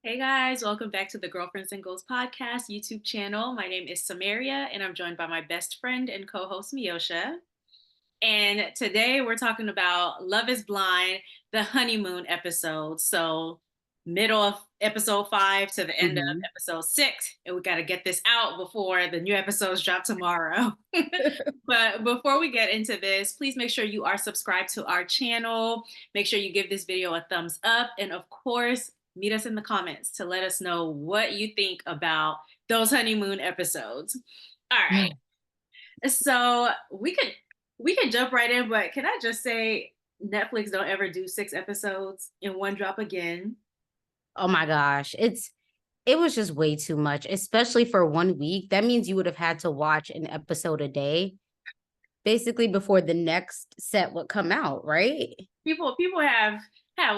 Hey guys, welcome back to the Girlfriends and Goals podcast YouTube channel. My name is Samaria and I'm joined by my best friend and co host Miosha. And today we're talking about Love is Blind, the honeymoon episode. So, middle of episode 5 to the end of Mhm. episode 6. And we got to get this out before the new episodes drop tomorrow. But before we get into this, please make sure you are subscribed to our channel. Make sure you give this video a thumbs up. And of course, meet us in the comments to let us know what you think about those honeymoon episodes. All right. So we could jump right in, but can I just say Netflix don't ever do 6 episodes in one drop again. Oh my gosh, it was just way too much, especially for 1 week. That means you would have had to watch an episode a day, basically before the next set would come out, right? People have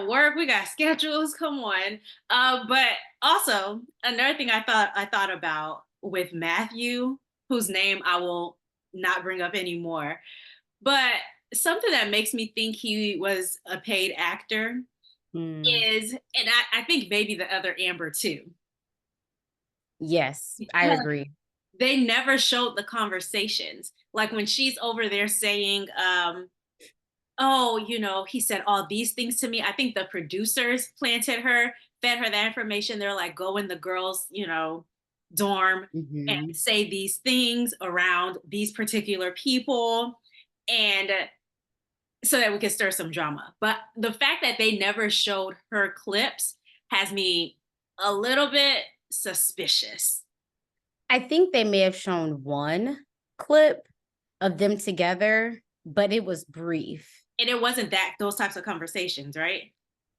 work, we got schedules, come on. But also another thing I thought about with Matthew, whose name I will not bring up anymore, but something that makes me think he was a paid actor Mm, is, and I think maybe the other Amber too, yes, I because agree. they never showed the conversations. Like when she's over there saying, oh, he said all these things to me. I think the producers planted her, fed her that information. They're like, go in the girls, dorm and Mhm. say these things around these particular people. And so that we can stir some drama. But the fact that they never showed her clips has me a little bit suspicious. I think they may have shown one clip of them together, but it was brief. And it wasn't that those types of conversations, right?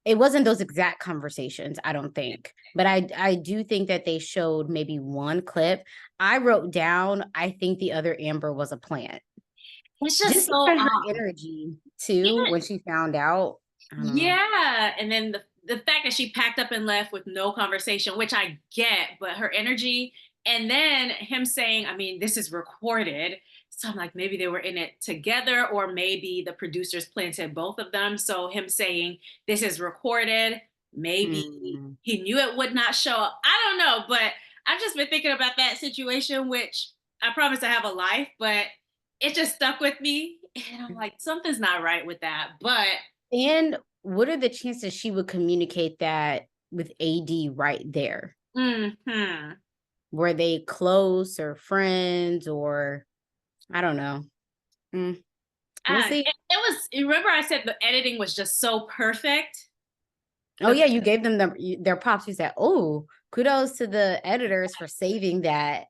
It wasn't those exact conversations, I don't think, but I do think that they showed maybe one clip. I wrote down, I think the other Amber was a plant. It's just Just so even her odd. energy too, Even when she found out, I don't know. yeah, and then the fact that she packed up and left with no conversation, which I get, but her energy, and then him saying, I mean, this is recorded. So I'm like, maybe they were in it together, or maybe the producers planted both of them. So him saying this is recorded, maybe Mm. he knew it would not show up. I don't know, but I've just been thinking about that situation, which I promise I have a life, but it just stuck with me. And I'm like, something's not right with that. But And what are the chances she would communicate that with AD right there? mhm. Were they close or friends or I don't know. Mm, we'll see. It was. You remember, I said the editing was just so perfect. Oh The yeah, you gave them their props. You said, "Oh, kudos to the editors for saving that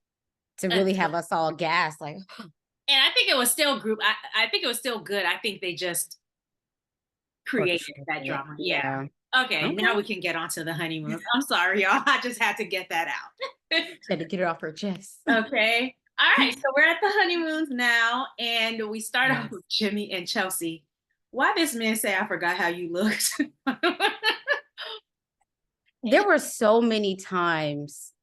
to really until, have us all gassed." Like, and I think it was still group. I think it was still good. I think they just created orchestrated that it. drama. Yeah. Yeah. Okay. Okay. Now we can get on to the honeymoon. I'm sorry, y'all. I just had to get that out. She had to get it off her chest. Okay. All right. So we're at the honeymoons now, and we start off Yes. with Jimmy and Chelsea. Why this man say I forgot how you looked? There were so many times.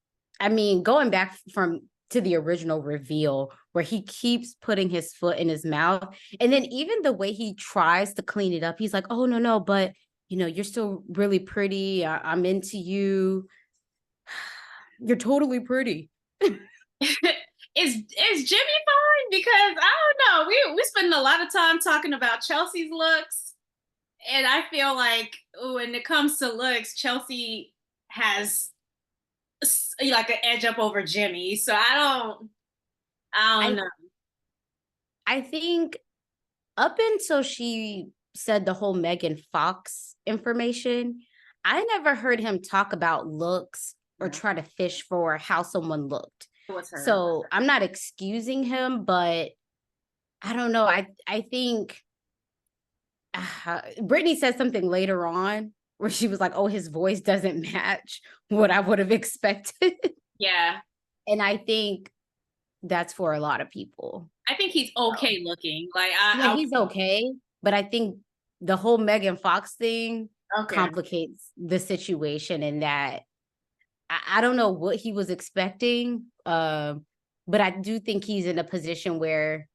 I mean, going back from to the original reveal where he keeps putting his foot in his mouth. And then even the way he tries to clean it up, he's like, oh, no, no, but you're still really pretty. I'm into you. You're totally pretty. Is Jimmy fine? Because I don't know. We spend a lot of time talking about Chelsea's looks, and I feel like when it comes to looks, Chelsea has like an edge up over Jimmy. So I don't I know. I think up until she said the whole Megan Fox information, I never heard him talk about looks or Yeah, try to fish for how someone looked. it was her. So I'm not excusing him, but I don't know. I think Brittany said something later on where she was like, "Oh, his voice doesn't match what I would have expected," Yeah, and I think that's for a lot of people. I think he's So okay looking. Like yeah, I he's okay, but I think the whole Megan Fox thing okay. complicates the situation in that I don't know what he was expecting, but I do think he's in a position where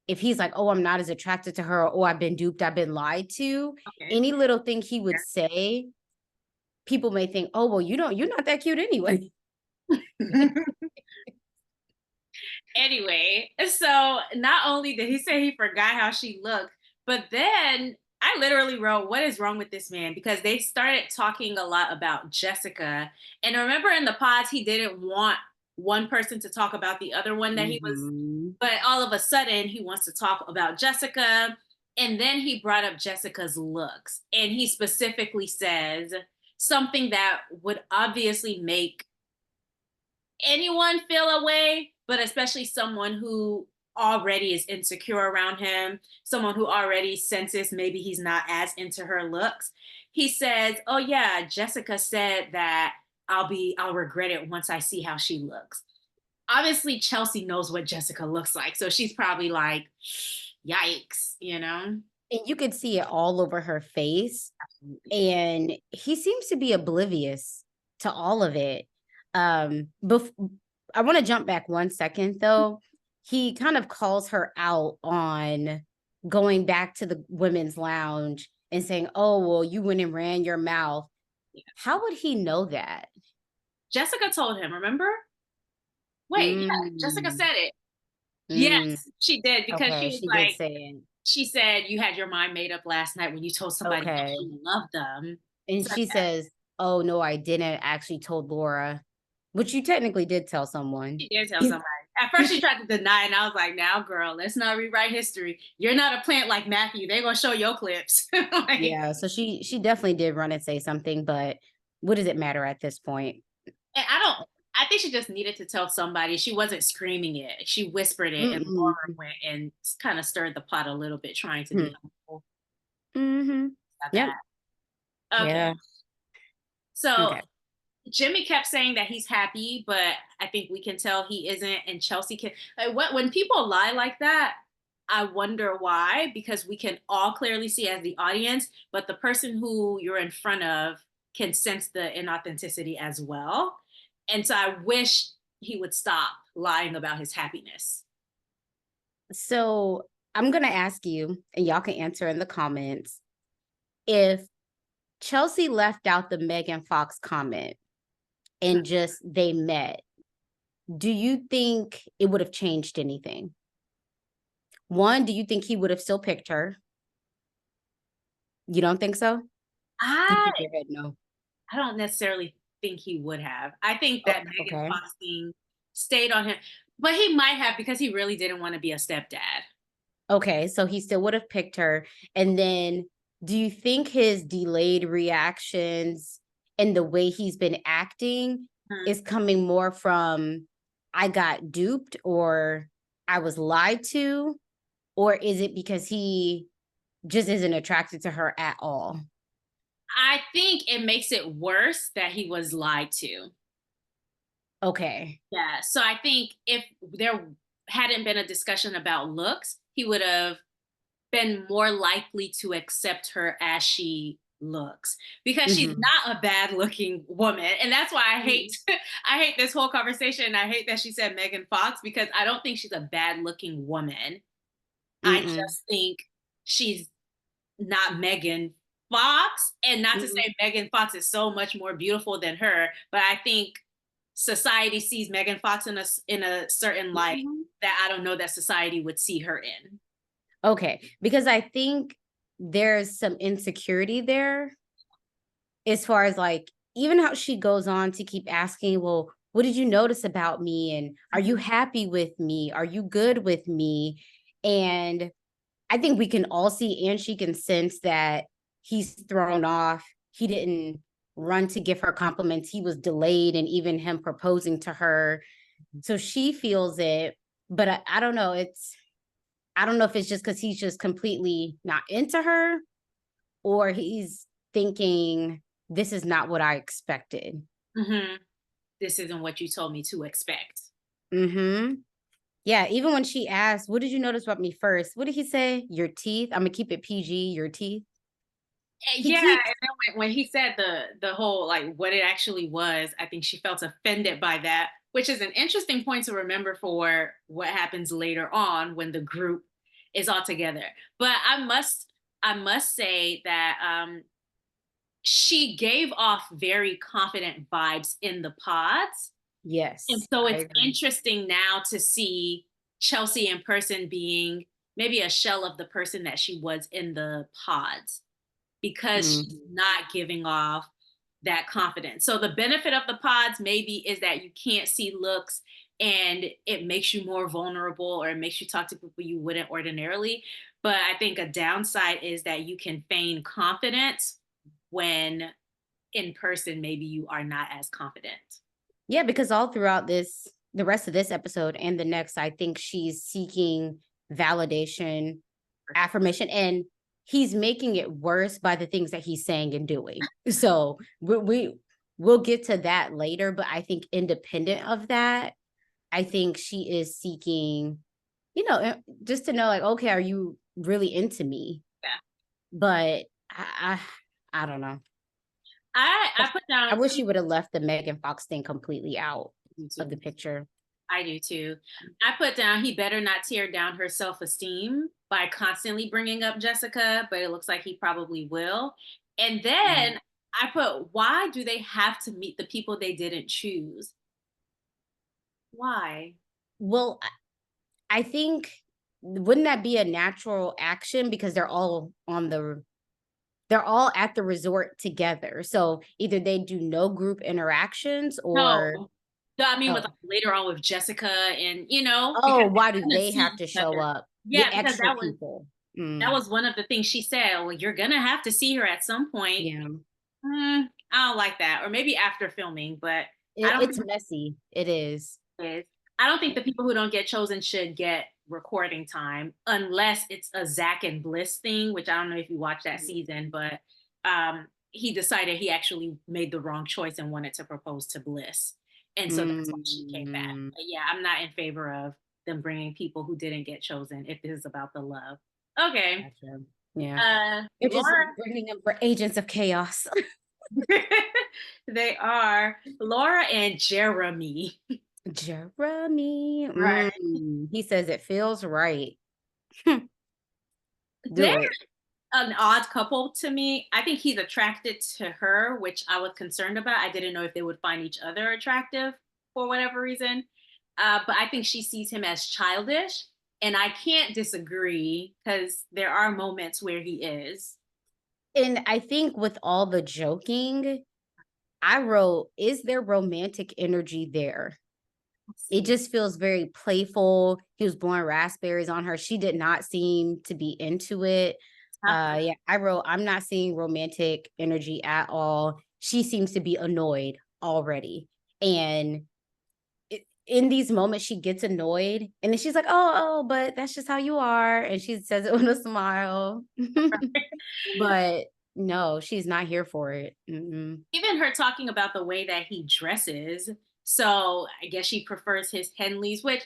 if he's like, "Oh, I'm not as attracted to her," or "Oh, I've been duped, I've been lied to," Okay. any little thing he would say people may think, oh, well, you're not that cute anyway. Anyway, so not only did he say he forgot how she looked, but then I literally wrote, "What is wrong with this man?" Because they started talking a lot about Jessica. And remember in the pods, he didn't want one person to talk about the other one that he was, Mhm. but all of a sudden he wants to talk about Jessica. And then he brought up Jessica's looks. And he specifically says something that would obviously make anyone feel a way, but especially someone who already is insecure around him, someone who already senses maybe he's not as into her looks. He says, "Oh yeah, Jessica said that I'll regret it once I see how she looks." Obviously, Chelsea knows what Jessica looks like, so she's probably like, "Yikes," you know? And you could see it all over her face. And he seems to be oblivious to all of it. I want to jump back 1 second though. He kind of calls her out on going back to the women's lounge and saying, "Oh, well, you went and ran your mouth." How would he know that? Jessica told him, remember? Wait, yeah, Jessica Mm, said it. mm, Yes, she did because she okay, was she did like, say it. she said you had your mind made up last night when you told somebody that Okay. you loved them. And So she says, "Oh, no, I didn't. I actually told Laura," which you technically did tell someone. she did tell somebody. At first, she tried to deny, it, and I was like, "Now, girl, let's not rewrite history. You're not a plant like Matthew. They're gonna show your clips." Like, Yeah, so she definitely did run and say something, but what does it matter at this point? and I don't. I think she just needed to tell somebody. She wasn't screaming it. She whispered it, and Laura Mm-mm. went and kind of stirred the pot a little bit, trying to be Hmm. helpful Mhm. about Yep. that. Okay, Yeah. so Okay. Jimmy kept saying that he's happy, but I think we can tell he isn't. And Chelsea can. Like, what when people lie like that, I wonder why. Because we can all clearly see as the audience, but the person who you're in front of can sense the inauthenticity as well. And so I wish he would stop lying about his happiness. So I'm gonna ask you, and y'all can answer in the comments, if Chelsea left out the Megan Fox comment and just they met, do you think it would have changed anything? One, do you think he would have still picked her? You don't think so? You I shake your head no. I don't necessarily think he would have. I think Oh, that Megan okay. Fox thing stayed on him, but he might have because he really didn't want to be a stepdad. Okay, so he still would have picked her. And then do you think his delayed reactions and the way he's been acting Mhm. is coming more from I got duped or I was lied to? Or is it because he just isn't attracted to her at all? I think it makes it worse that he was lied to. Okay. Yeah. So I think if there hadn't been a discussion about looks, he would have been more likely to accept her as she looks because she's Mhm. not a bad looking woman. And that's why I hate Mhm. I hate this whole conversation. And I hate that she said Megan Fox because I don't think she's a bad looking woman. I Mm-mm. just think she's not Megan Fox. And not to Mhm. say Megan Fox is so much more beautiful than her, but I think society sees Megan Fox in a certain light Mhm. that I don't know that society would see her in. Okay, because I think there's some insecurity there as far as like even how she goes on to keep asking, well, what did you notice about me? And are you Mhm. happy with me? Are you good with me? And I think we can all see and she can sense that he's thrown off. He didn't run to give her compliments. He was delayed and even him proposing to her. So she feels it, but I don't know. I don't know if it's just because he's just completely not into her or he's thinking this is not what I expected. Mhm. This isn't what you told me to expect. Mm-hmm. Yeah, even when she asked, what did you notice about me first? What did he say? Your teeth. I'm gonna keep it PG, your teeth. He Yeah, keeps and then when he said the whole like what it actually was, I think she felt offended by that, which is an interesting point to remember for what happens later on when the group is all together. But I must say that she gave off very confident vibes in the pods. And Yes, so I it's agree. interesting now to see Chelsea in person being maybe a shell of the person that she was in the pods, because she's Mhm. not giving off that confidence. So the benefit of the pods maybe is that you can't see looks, and it makes you more vulnerable, or it makes you talk to people you wouldn't ordinarily. But I think a downside is that you can feign confidence when in person maybe you are not as confident. Yeah, because all throughout the rest of this episode and the next, I think she's seeking validation, affirmation, and he's making it worse by the things that he's saying and doing. So we'll get to that later, but I think independent of that, I think she is seeking, just to know, like, okay, are you really into me? Yeah. But I don't know. I put I down wish she would have left the Megan Fox thing completely out of YouTube. the picture. I do too. I put down he better not tear down her self esteem by constantly bringing up Jessica, but it looks like he probably will. And Mm. then I put, why do they have to meet the people they didn't choose? Why? Well, I think, wouldn't that be a natural action because they're all at the resort together. So either they do no group interactions or No. No, I mean with oh, like, later on with Jessica, and because oh, why do they're gonna they see have each to show other. up? The Yeah, because extra people. that Mm, was one of the things she said. Well, you're gonna have to see her at some point. yeah. I don't like that. Or maybe after filming, but I It, don't it's think messy. It is. it is. I don't think the people who don't get chosen should get recording time unless it's a Zach and Bliss thing, which I don't know if you watched that season, but he decided he actually made the wrong choice and wanted to propose to Bliss. And so that's why she came back. Mm, But yeah, I'm not in favor of them bringing people who didn't get chosen if this is about the love. Okay. gotcha. Yeah. They're just Laura, bringing them for agents of chaos. they are Laura and Jeremy. Jeremy. Right. He says it feels right. Do They're it. an odd couple to me. I think he's attracted to her, which I was concerned about. I didn't know if they would find each other attractive for whatever reason. But I think she sees him as childish. And I can't disagree because there are moments where he is. And I think with all the joking, I wrote, is there romantic energy there? Let's It see. just feels very playful. He was blowing raspberries on her. She did not seem to be into it. Yeah, I wrote, I'm not seeing romantic energy at all. She seems to be annoyed already. And in these moments, she gets annoyed. And then she's like, oh, but that's just how you are. And she says it with a smile. But no, she's not here for it. Mm-mm. Even her talking about the way that he dresses. So I guess she prefers his Henleys, which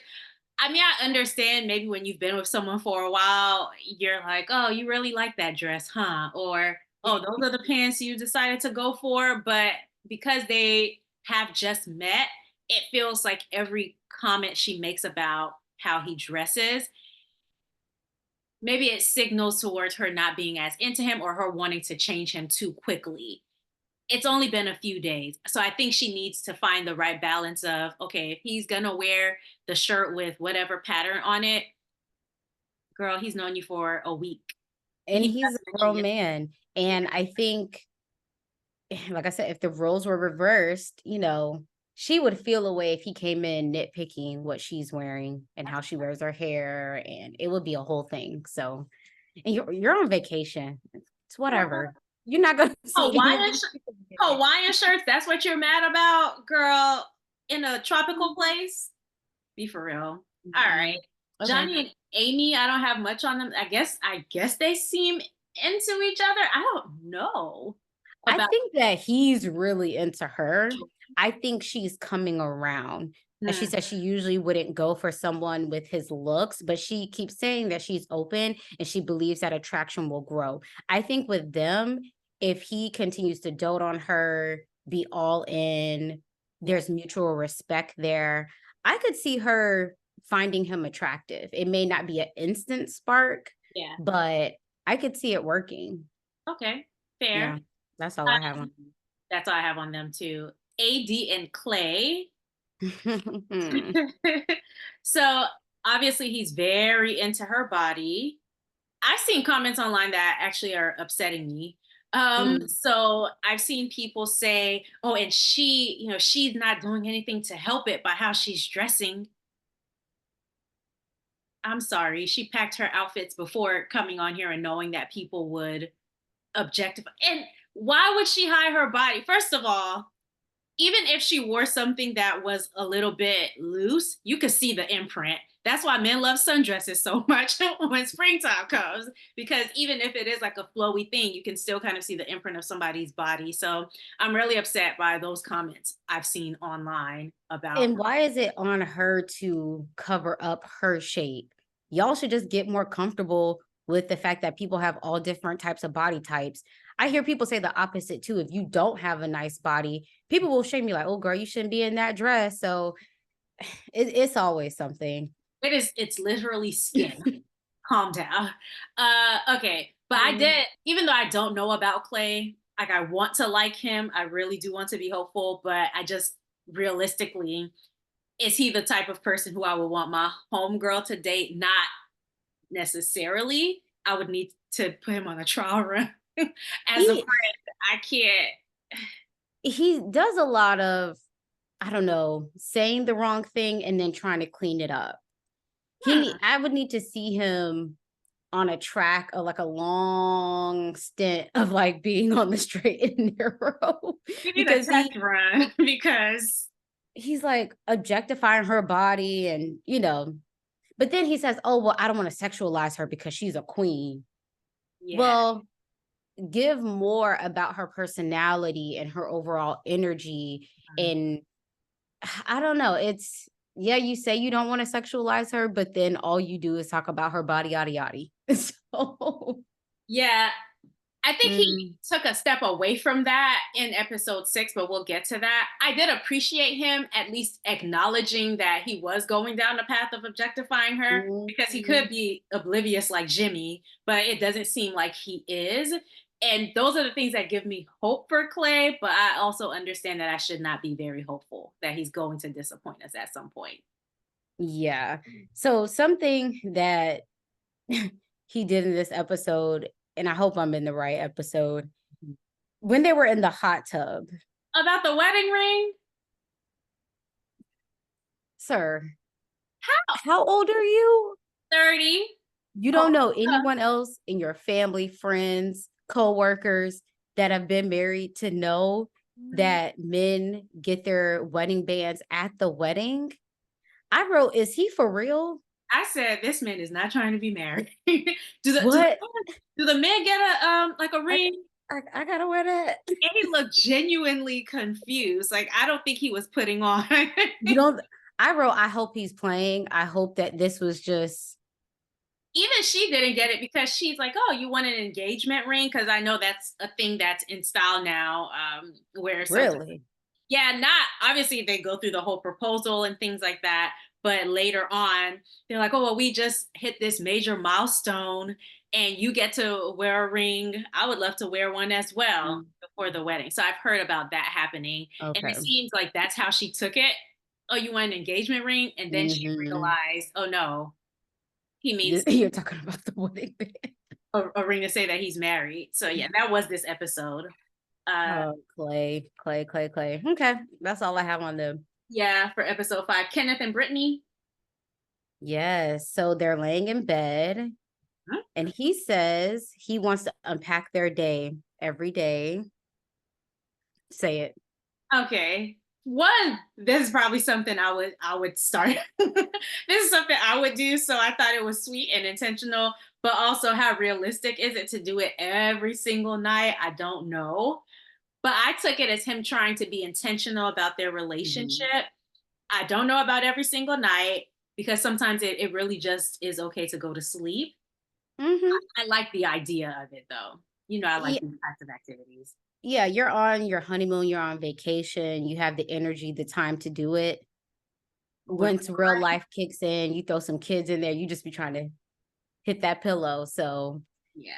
I mean, I understand maybe when you've been with someone for a while, you're like, oh, you really like that dress, huh? Or, oh, those are the pants you decided to go for. But because they have just met, it feels like every comment she makes about how he dresses, maybe it signals towards her not being as into him or her wanting to change him too quickly. It's only been a few days. So I think she needs to find the right balance of, okay, if he's going to wear the shirt with whatever pattern on it, girl, he's known you for a week. And He he's a hasn't met you grown yet. man. And I think, like I said, if the roles were reversed, she would feel a way if he came in nitpicking what she's wearing and how she wears her hair, and it would be a whole thing. So, and you're on vacation. It's whatever. You're not gonna see any of Hawaiian, these people again. Hawaiian shirts, that's what you're mad about, girl, in a tropical place? Be for real. All right. Mhm. Okay. Johnny and Amy, I don't have much on them. I guess they seem into each other. I don't know I about. think that he's really into her. I think she's coming around. And she Hmm. said she usually wouldn't go for someone with his looks, but she keeps saying that she's open and she believes that attraction will grow. I think with them, if he continues to dote on her, be all in, Yeah. there's mutual respect there. I could see her finding him attractive. It may not be an instant spark, Yeah. but I could see it working. Okay. Fair. Yeah. That's all I have on. That's all I have on them too. AD and Clay. So obviously he's very into her body. I've seen comments online that actually are upsetting me. Mm. So I've seen people say, oh, and she, she's not doing anything to help it by how she's dressing. I'm sorry. She packed her outfits before coming on here and knowing that people would objectify. And why would she hide her body? First of all, even if she wore something that was a little bit loose, you could see the imprint. That's why men love sundresses so much when springtime comes, because even if it is like a flowy thing, you can still kind of see the imprint of somebody's body. So I'm really upset by those comments I've seen online about. And why is it on her to cover up her shape? Y'all should just get more comfortable with the fact that people have all different types of body types. I hear people say the opposite too. If you don't have a nice body, people will shame you like, oh, girl, you shouldn't be in that dress. So it's always something. It's literally skin. Calm down. Okay. But I Mm. did, even though I don't know about Clay, like I want to like him. I really do want to be hopeful, but I just realistically, is he the type of person who I would want my homegirl to date? Not necessarily. I would need to put him on a trial run as a He friend. I can't. he does a lot of, I don't know, saying the wrong thing and then trying to clean it up. Hmm, I would need to see him on a track or like a long stint of like being on the straight and narrow we need a because test run because he's like objectifying her body and but then he says, oh well, I don't want to sexualize her because she's a queen. yeah. Well, give more about her personality and her overall energy. And I don't know, it's, yeah, you say you don't want to sexualize her, but then all you do is talk about her body yada yada. So Yeah, I think he mm, took a step away from that in episode 6, but we'll get to that. I did appreciate him at least acknowledging that he was going down the path of objectifying her, because he mhm. could be oblivious like Jimmy, but it doesn't seem like he is. And those are the things that give me hope for Clay, but I also understand that I should not be very hopeful that he's going to disappoint us at some point. Yeah. So something that he did in this episode, and I hope I'm in the right episode, when they were in the hot tub, About the wedding ring? sir, How? how old are you? 30? You Oh, don't know anyone else in your family, friends, co-workers that have been married to know that men get their wedding bands at the wedding? I wrote, is he for real? I said this man is not trying to be married. do the do the What? do the men get a like a I, ring? I gotta wear that. And he looked genuinely confused. Like I don't think he was putting on. You don't, I wrote, I hope he's playing. I hope that this was just Even she didn't get it because she's like, "Oh, you want an engagement ring?" Because I know that's a thing that's in style now. Where sometimes, really. yeah, not obviously they go through the whole proposal and things like that, but later on they're like, "Oh, well, we just hit this major milestone, and you get to wear a ring. I would love to wear one as well Mm, before the wedding." So I've heard about that happening, and it okay. seems like that's how she took it. Oh, you want an engagement ring, and then she Hmm. realized, oh no, he means You're talking about the wedding band. a ring to say that he's married. So yeah, that was this episode. Uh Oh, Clay, Clay, Clay, Clay. Okay, that's all I have on them. yeah, for episode 5, Kenneth and Brittany. Yes, so they're laying in bed, Huh? and he says he wants to unpack their day every day. Say it. Okay. One, this is probably something I would start. This is something I would do. So I thought it was sweet and intentional, but also how realistic is it to do it every single night? I don't know. But I took it as him trying to be intentional about their Mhm. relationship. I don't know about every single night because sometimes it really just is okay to go to sleep. Mhm. I like the idea of it though. I like Yeah, these types of activities. yeah, you're on your honeymoon, you're on vacation, you have the energy, the time to do it. With Once real life kicks in, you throw some kids in there, you just be trying to hit that pillow. So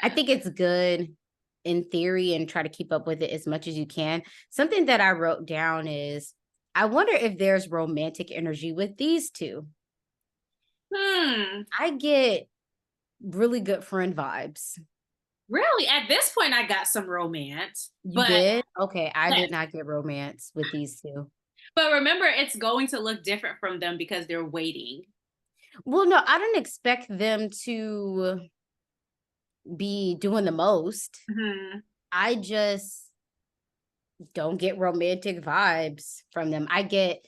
I yeah. think it's good. in theory and try to keep up with it as much as you can. Something that I wrote down is, I wonder if there's romantic energy with these two. Hmm. I get really good friend vibes. Really, at this point, I got some romance, You but did? Okay, I yes. did not get romance with these two. But remember, it's going to look different from them because they're waiting. Well, no, I didn't expect them to be doing the most. Mhm. I just don't get romantic vibes from them. I get,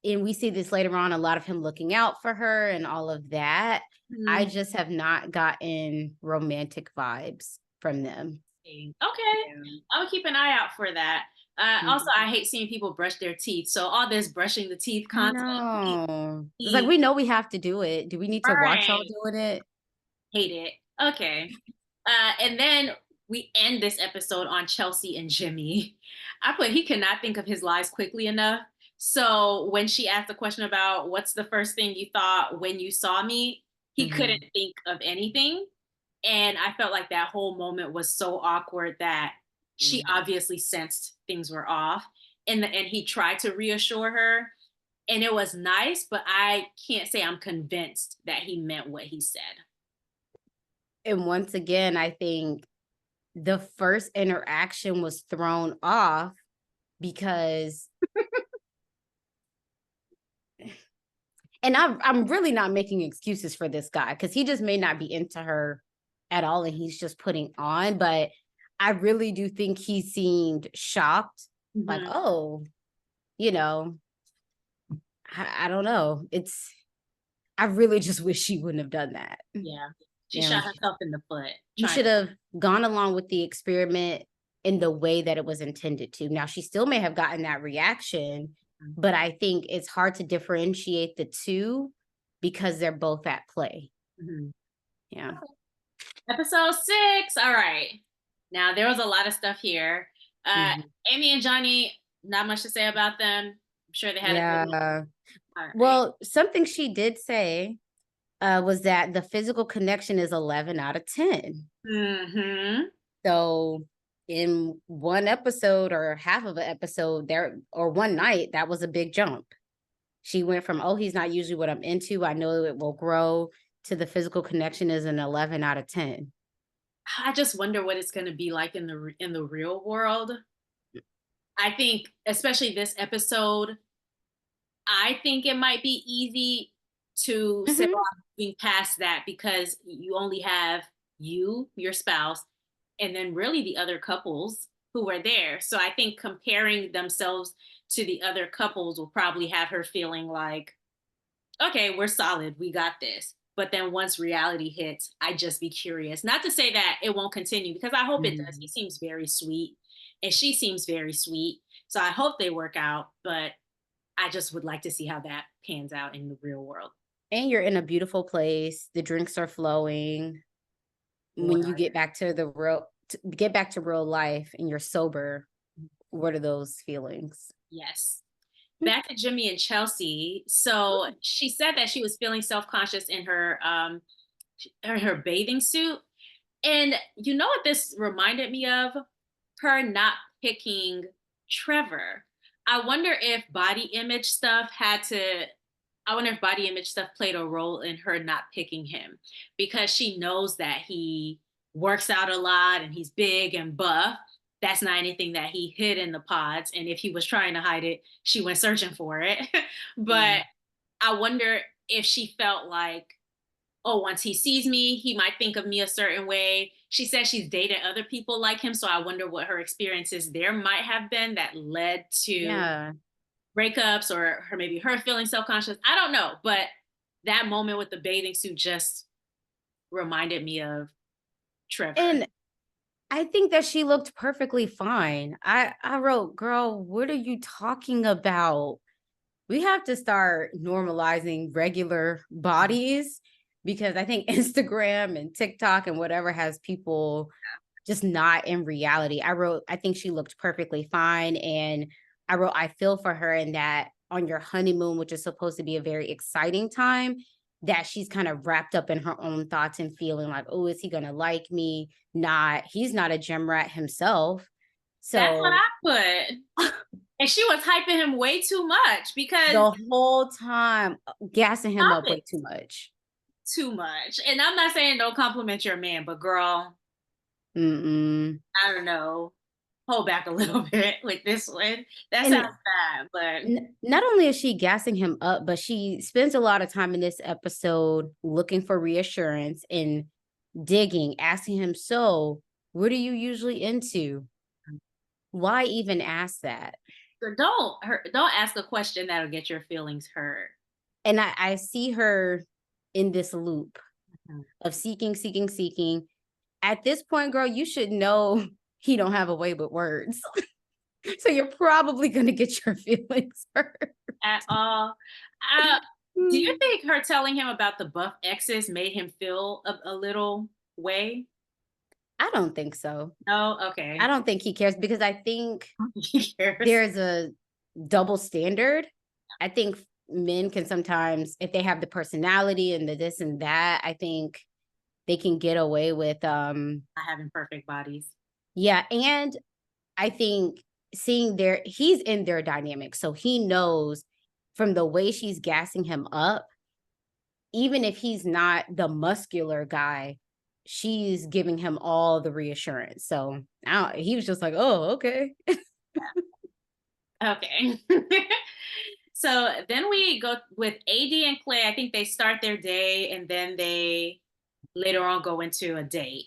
and we see this later on, a lot of him looking out for her and all of that. I Mhm. just have not gotten romantic vibes from them. Okay, Yeah. I'll keep an eye out for that. Also, Mhm. I hate seeing people brush their teeth. So all this brushing the teeth I content, know. It's like please, we know we have to do it. Do we need to watch y'all right? doing it? Hate it. Okay. And then we end this episode on Chelsea and Jimmy. I put he cannot think of his lies quickly enough. So when she asked the question about what's the first thing you thought when you saw me, he couldn't Mhm. think of anything. And I felt like that whole moment was so awkward that she obviously sensed things were off. And he tried to reassure her. And it was nice, but I can't say I'm convinced that he meant what he said. And once again, I think the first interaction was thrown off because, and I'm really not making excuses for this guy because he just may not be into her at all and he's just putting on, but I really do think he seemed shocked, like, Mhm. oh, you know, I don't know. I really just wish she wouldn't have done that. Yeah. She Yeah. shot herself in the foot He trying should have gone along with the experiment in the way that it was intended to. Now, she still may have gotten that reaction, to. but I think it's hard to differentiate the two because they're both at play. Mhm. Yeah. Episode 6. All right. Now there was a lot of stuff here. Uh Mhm. Amy and Johnny, not much to say about them. I'm sure they had a good one. Yeah. All right. Well, something she did say was that the physical connection is 11 out of 10. Mm-hmm. So in one episode or half of an episode there, or one night, that was a big jump. She went from, oh, he's not usually what I'm into, I know it will grow, to the physical connection is an 11 out of 10. I just wonder what it's going to be like in the real world. I think, especially this episode, I think it might be easy to say, Mhm. oh, I'm moving past that because you only have you, your spouse, and then really the other couples who were there. So I think comparing themselves to the other couples will probably have her feeling like, okay, we're solid, we got this. But then once reality hits, I'd just be curious. Not to say that it won't continue because I hope it does. He Mhm. seems very sweet and she seems very sweet. So I hope they work out, but I just would like to see how that pans out in the real world. And you're in a beautiful place, the drinks are flowing. When you Water. get back to get back to real life and you're sober, what are those feelings? Yes. Back to Jimmy and Chelsea. So she said that she was feeling self-conscious in her bathing suit. And you know what this reminded me of? Her not picking Trevor. I wonder if body image stuff had to I wonder if body image stuff played a role in her not picking him because she knows that he works out a lot and he's big and buff. That's not anything that he hid in the pods. And if he was trying to hide it, she went searching for it. But Mhm. I wonder if she felt like, oh, once he sees me, he might think of me a certain way. She says she's dated other people like him. So I wonder what her experiences there might have been that led to Yeah. breakups or maybe her feeling self-conscious. I don't know. But that moment with the bathing suit just reminded me of Trevor. And I think that she looked perfectly fine. I wrote, "Girl, what are you talking about? We have to start normalizing regular bodies because I think Instagram and TikTok and whatever has people just not in reality." I wrote, "I think she looked perfectly fine." And I wrote, "I feel for her in that on your honeymoon, which is supposed to be a very exciting time, that she's kind of wrapped up in her own thoughts and feeling like, oh, is he going to like me? Not, he's not a gym rat himself. That's what So I put. And she was hyping him way too much because the whole time gassing him stop up it way too much. too much. And I'm not saying don't compliment your man, but girl, Mm-mm. I don't know, hold back a little bit with this one. That sounds And bad, but not only is she gassing him up, but she spends a lot of time in this episode looking for reassurance and digging, asking him, so what are you usually into? Why even ask that? so don't ask a question that'll get your feelings hurt. And I see her in this loop Mhm. of seeking, seeking, seeking. At this point, girl, you should know he don't have a way with words. So you're probably going to get your feelings hurt. At all. Uh, do you think her telling him about the buff exes made him feel a little way? I don't think so. No, I okay. don't think he cares because I think He cares. there's a double standard. I think men can sometimes, if they have the personality and the this and that, I think they can get away with Not having perfect bodies. yeah. And I think seeing he's in their dynamic. So he knows from the way she's gassing him up, even if he's not the muscular guy, she's giving him all the reassurance. So he was just like, oh, okay. Okay. So then we go with AD and Clay. I think they start their day and then they later on go into a date.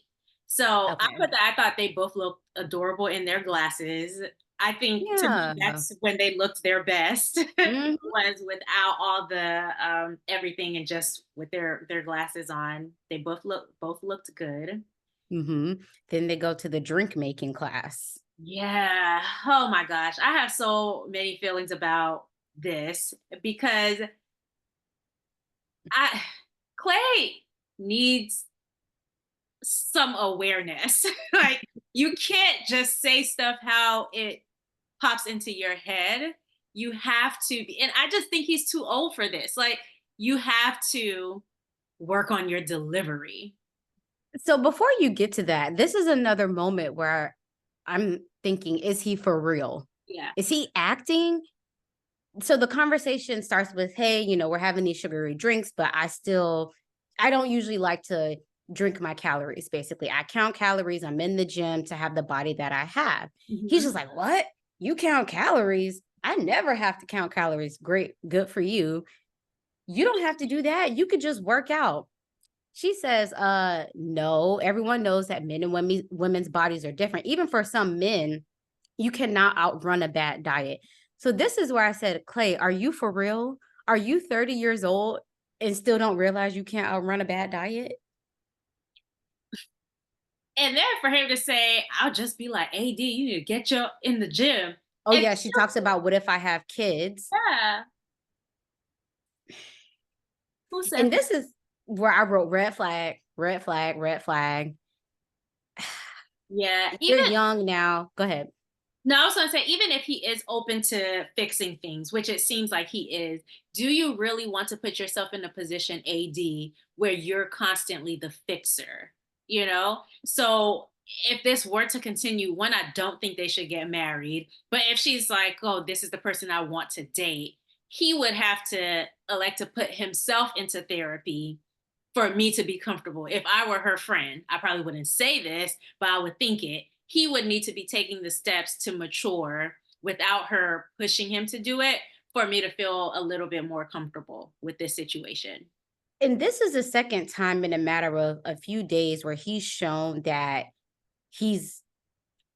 So Okay. I thought they both looked adorable in their glasses. I think to me Yeah. that's when they looked their best Hmm. was without all the everything and just with their glasses on. They both looked good. Hmm. Then they go to the drink making class. Yeah. Oh my gosh. I have so many feelings about this because I Clay needs some awareness. Like you can't just say stuff how it pops into your head. You have to be, and I just think he's too old for this. Like you have to work on your delivery. So before you get to that, this is another moment where I'm thinking, is he for real? Yeah. Is he acting? So the conversation starts with, hey, we're having these sugary drinks, but I don't usually like to drink my calories. Basically, I count calories. I'm in the gym to have the body that I have. He's Mhm. just like, what? You count calories? I never have to count calories. Great. Good for you. You don't have to do that. You could just work out. She says, no, everyone knows that men and women's bodies are different. Even for some men, you cannot outrun a bad diet. So this is where I said, Clay, are you for real? Are you 30 years old and still don't realize you can't outrun a bad diet? And then for him to say, I'll just be like, AD, you need to get your in the gym. Oh, And yeah. She talks about what if I have kids? yeah, who says And this is where I wrote red flag, red flag, red flag. yeah, You're even young now. Go ahead. no, I was gonna say, even if he is open to fixing things, which it seems like he is, do you really want to put yourself in a position, AD, where you're constantly the fixer? You know? So if this were to continue, one, I don't think they should get married. But if she's like, oh, this is the person I want to date, he would have to elect to put himself into therapy for me to be comfortable. If I were her friend, I probably wouldn't say this, but I would think it. He would need to be taking the steps to mature without her pushing him to do it for me to feel a little bit more comfortable with this situation. And this is the second time in a matter of a few days where he's shown that he's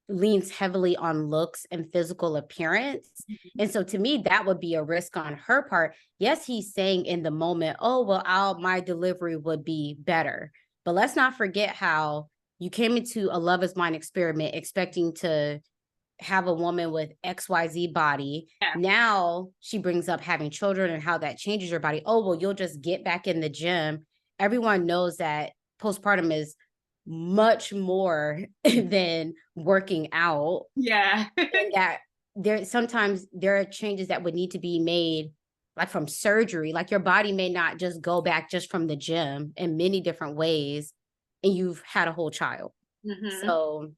leans heavily on looks and physical appearance. And so to me, that would be a risk on her part. Yes, he's saying in the moment, oh, well, my delivery would be better. But let's not forget how you came into a Love is Mine experiment expecting to have a woman with XYZ body. Yeah. Now she brings up having children and how that changes your body. Oh, well, you'll just get back in the gym. Everyone knows that postpartum is much more than working out, Yeah. and that sometimes there are changes that would need to be made like from surgery. Like your body may not just go back just from the gym in many different ways, and you've had a whole child. Hmm. So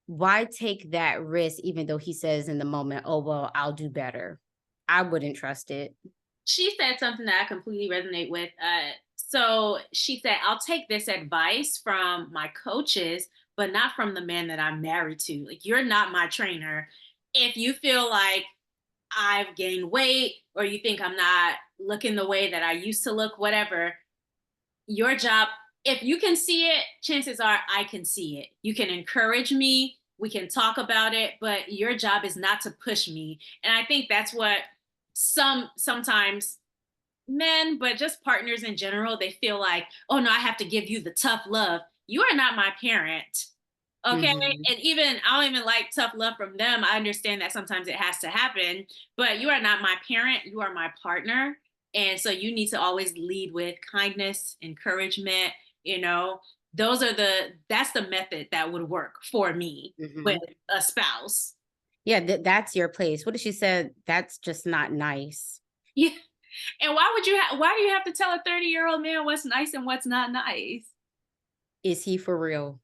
why take that risk, even though he says in the moment, oh, well, I'll do better? I wouldn't trust it. She said something that I completely resonate with. So she said, I'll take this advice from my coaches, but not from the man that I'm married to. Like, you're not my trainer. If you feel like I've gained weight or you think I'm not looking the way that I used to look, whatever, your job, if you can see it, chances are I can see it. You can encourage me, we can talk about it, but your job is not to push me. And I think that's what sometimes men, but just partners in general, they feel like, oh no, I have to give you the tough love. You are not my parent. Okay. Hmm. And even I don't even like tough love from them. I understand that sometimes it has to happen, but you are not my parent. You are my partner. And so you need to always lead with kindness, encouragement, you know. That's the method that would work for me with Hmm. a spouse. Yeah, that's your place. What did she said? That's just not nice. Yeah. And why do you have to tell a 30-year-old man what's nice and what's not nice? Is he for real?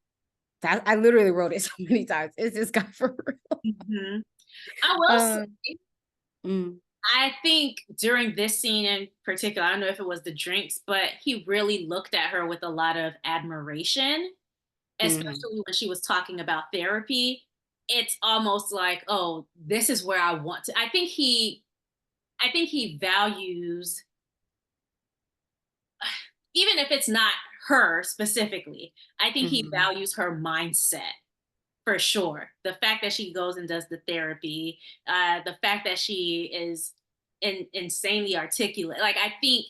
That I literally wrote it so many times. Is this guy for real? Mhm. I will Um, say, mm, I think during this scene in particular, I don't know if it was the drinks, but he really looked at her with a lot of admiration, mhm, especially when she was talking about therapy. It's almost like, oh, this is where I want to. I think he values, even if it's not her specifically, I think he mhm. values her mindset. For sure. The fact that she goes and does the therapy, the fact that she is insanely articulate. Like, I think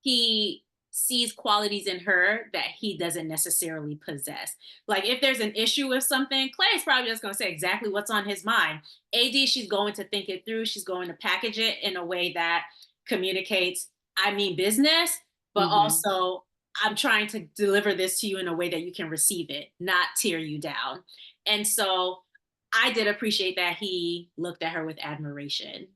he sees qualities in her that he doesn't necessarily possess. Like, if there's an issue with something, Clay's probably just going to say exactly what's on his mind. AD, she's going to think it through. She's going to package it in a way that communicates, I mean business, but Mhm. also I'm trying to deliver this to you in a way that you can receive it, not tear you down. And so I did appreciate that he looked at her with admiration.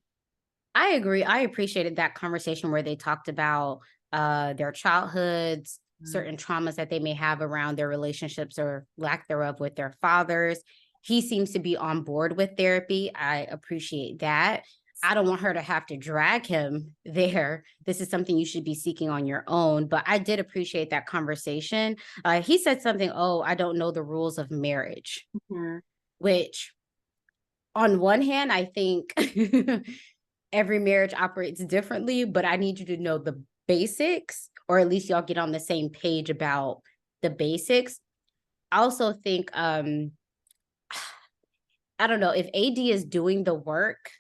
I agree. I appreciated that conversation where they talked about their childhoods, certain traumas that they may have around their relationships or lack thereof with their fathers. He seems to be on board with therapy. I appreciate that. I don't want her to have to drag him there. This is something you should be seeking on your own. But I did appreciate that conversation. He said something, oh, I don't know the rules of marriage, Mhm. which on one hand, I think every marriage operates differently, but I need you to know the basics, or at least y'all get on the same page about the basics. I also think I don't know if AD is doing the work,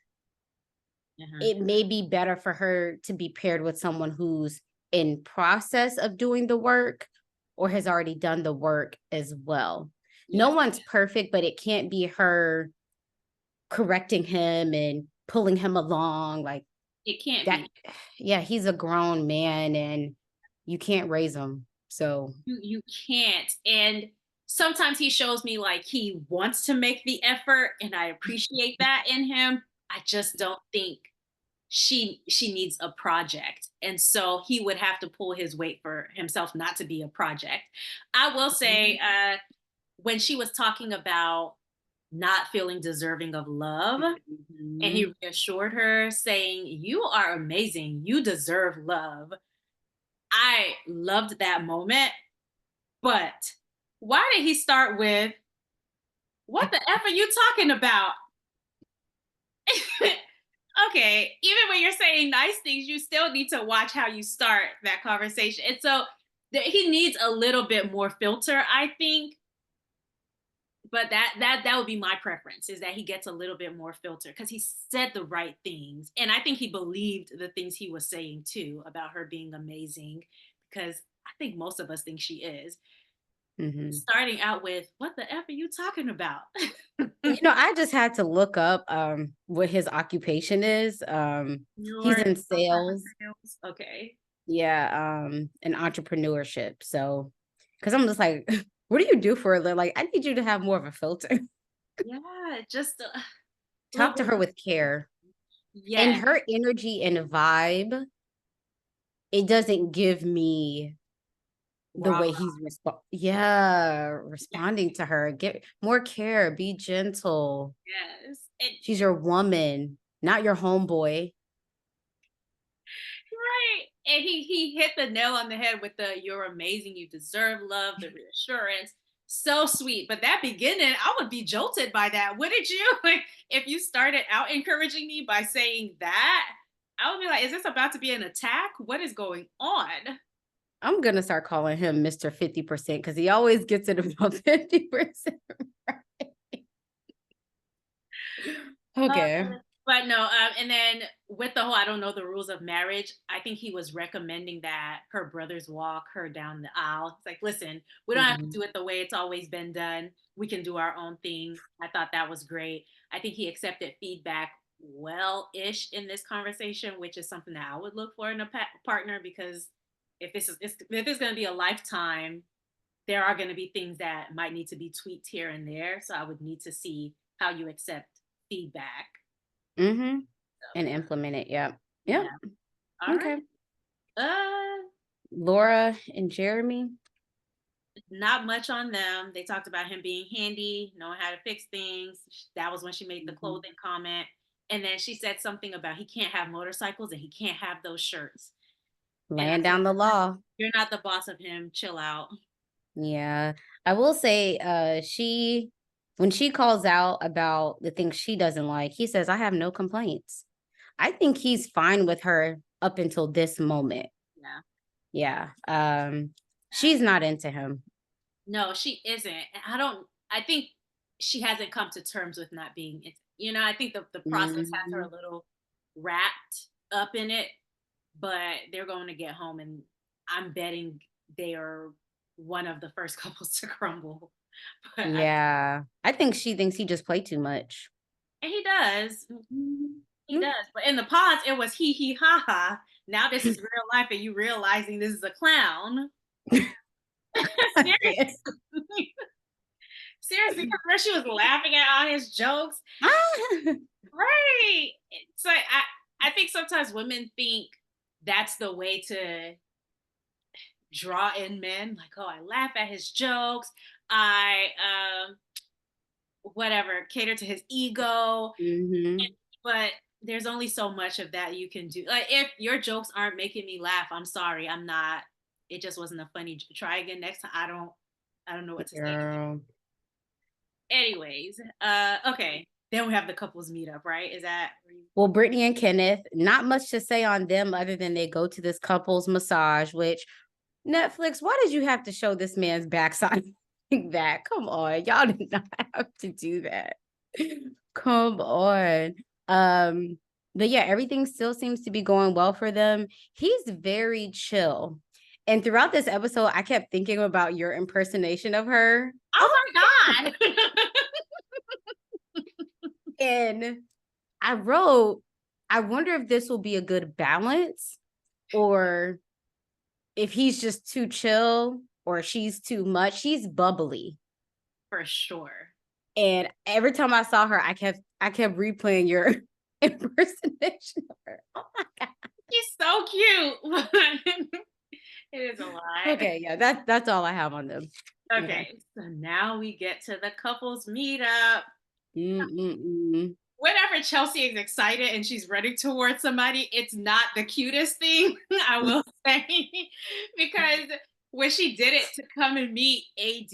Uh-huh. it may be better for her to be paired with someone who's in process of doing the work or has already done the work as well. No Yeah, one's perfect, but it can't be her correcting him and pulling him along like it can't that. be. Yeah, he's a grown man and you can't raise him. So, You can't. And sometimes he shows me like he wants to make the effort, and I appreciate that in him. I just don't think she needs a project. And so he would have to pull his weight for himself not to be a project. I will say, when she was talking about not feeling deserving of love, and he mhm. reassured her, saying, "You are amazing. You deserve love." I loved that moment. But why did he start with, what the F are you talking about? Okay, even when you're saying nice things, you still need to watch how you start that conversation. And so he needs a little bit more filter, I think. But that would be my preference, is that he gets a little bit more filter because he said the right things. And I think he believed the things he was saying too about her being amazing, because I think most of us think she is. Mhm. Starting out with, what the F are you talking about? I just had to look up what his occupation is. He's Your in some type of sales, sales. Okay. yeah, and entrepreneurship. So, because I'm just like, what do you do for a living? Like, I need you to have more of a filter. Yeah, just a little Talk to bit her more. with care. And Yes. her energy and vibe, it doesn't give me the Raw. way he's responding to her. Get more care, be gentle. Yes. She's your woman, not your homeboy. Right. And he hit the nail on the head with the "you're amazing, you deserve love," the reassurance. So sweet. But that beginning, I would be jolted by that. Wouldn't you? Like if you started out encouraging me by saying that, I would be like, is this about to be an attack? What is going on? I'm gonna start calling him Mr. 50% because he always gets it about 50%. Okay. But no, and then with the whole I don't know the rules of marriage, I think he was recommending that her brothers walk her down the aisle. It's like, listen, we don't have to Mhm. do it the way it's always been done. We can do our own thing. I thought that was great. I think he accepted feedback well-ish in this conversation, which is something that I would look for in a partner because if it's going to be a lifetime, there are going to be things that might need to be tweaked here and there. So I would need to see how you accept feedback. Mhm. So And implement it. Yep. Yep. yeah. All right. Okay. Uh, Laura and Jeremy. not much on them. They talked about him being handy, knowing how to fix things. That was when she made the Mhm. clothing comment. And then she said something about he can't have motorcycles and he can't have those shirts. And I Laying said, down the law. you're not the boss of him. Chill out. Yeah. I will say, when she calls out about the things she doesn't like, he says, I have no complaints. I think he's fine with her up until this moment. Yeah. Yeah. She's not into him. No, she isn't. And I think she hasn't come to terms with not being, I think the process has her a Mhm. little wrapped up in it, but they're going to get home and I'm betting they are one of the first couples to crumble. But Yeah. I think she thinks he just played too much. and he does. Mhm. He does. But in the pause, it was he ha ha. Now this is real life and you realizing this is a clown. Yes. Seriously. Seriously, because where she was laughing at all his jokes. Ah. Right. So I think sometimes women think that's the way to draw in men. Like, oh, I laugh at his jokes. I whatever, cater to his ego. Mhm. But there's only so much of that you can do. Like if your jokes aren't making me laugh, I'm sorry. I'm not. It just wasn't a funny try again next time. I don't know what to say. Girl. Anyways, okay. Then we have the couples meetup, right? Is that Well, Brittany and Kenneth, not much to say on them other than they go to this couples massage, which Netflix, why did you have to show this man's backside like that? Come on. Y'all did not have to do that. Come on. Um, but yeah, everything still seems to be going well for them. He's very chill. And throughout this episode, I kept thinking about your impersonation of her. oh Oh my god. and I wrote, I wonder if this will be a good balance or if he's just too chill or she's too much. She's bubbly. For sure. And every time I saw her, I kept replaying your impersonation of her. Oh my God. She's so cute. It is a lot. Okay, yeah, that's all I have on them. Okay. Okay, so now we get to the couples meetup. Mm-mm-mm. Whenever Chelsea is excited and she's running towards somebody, it's not the cutest thing, I will say. Because when she did it to come and meet AD,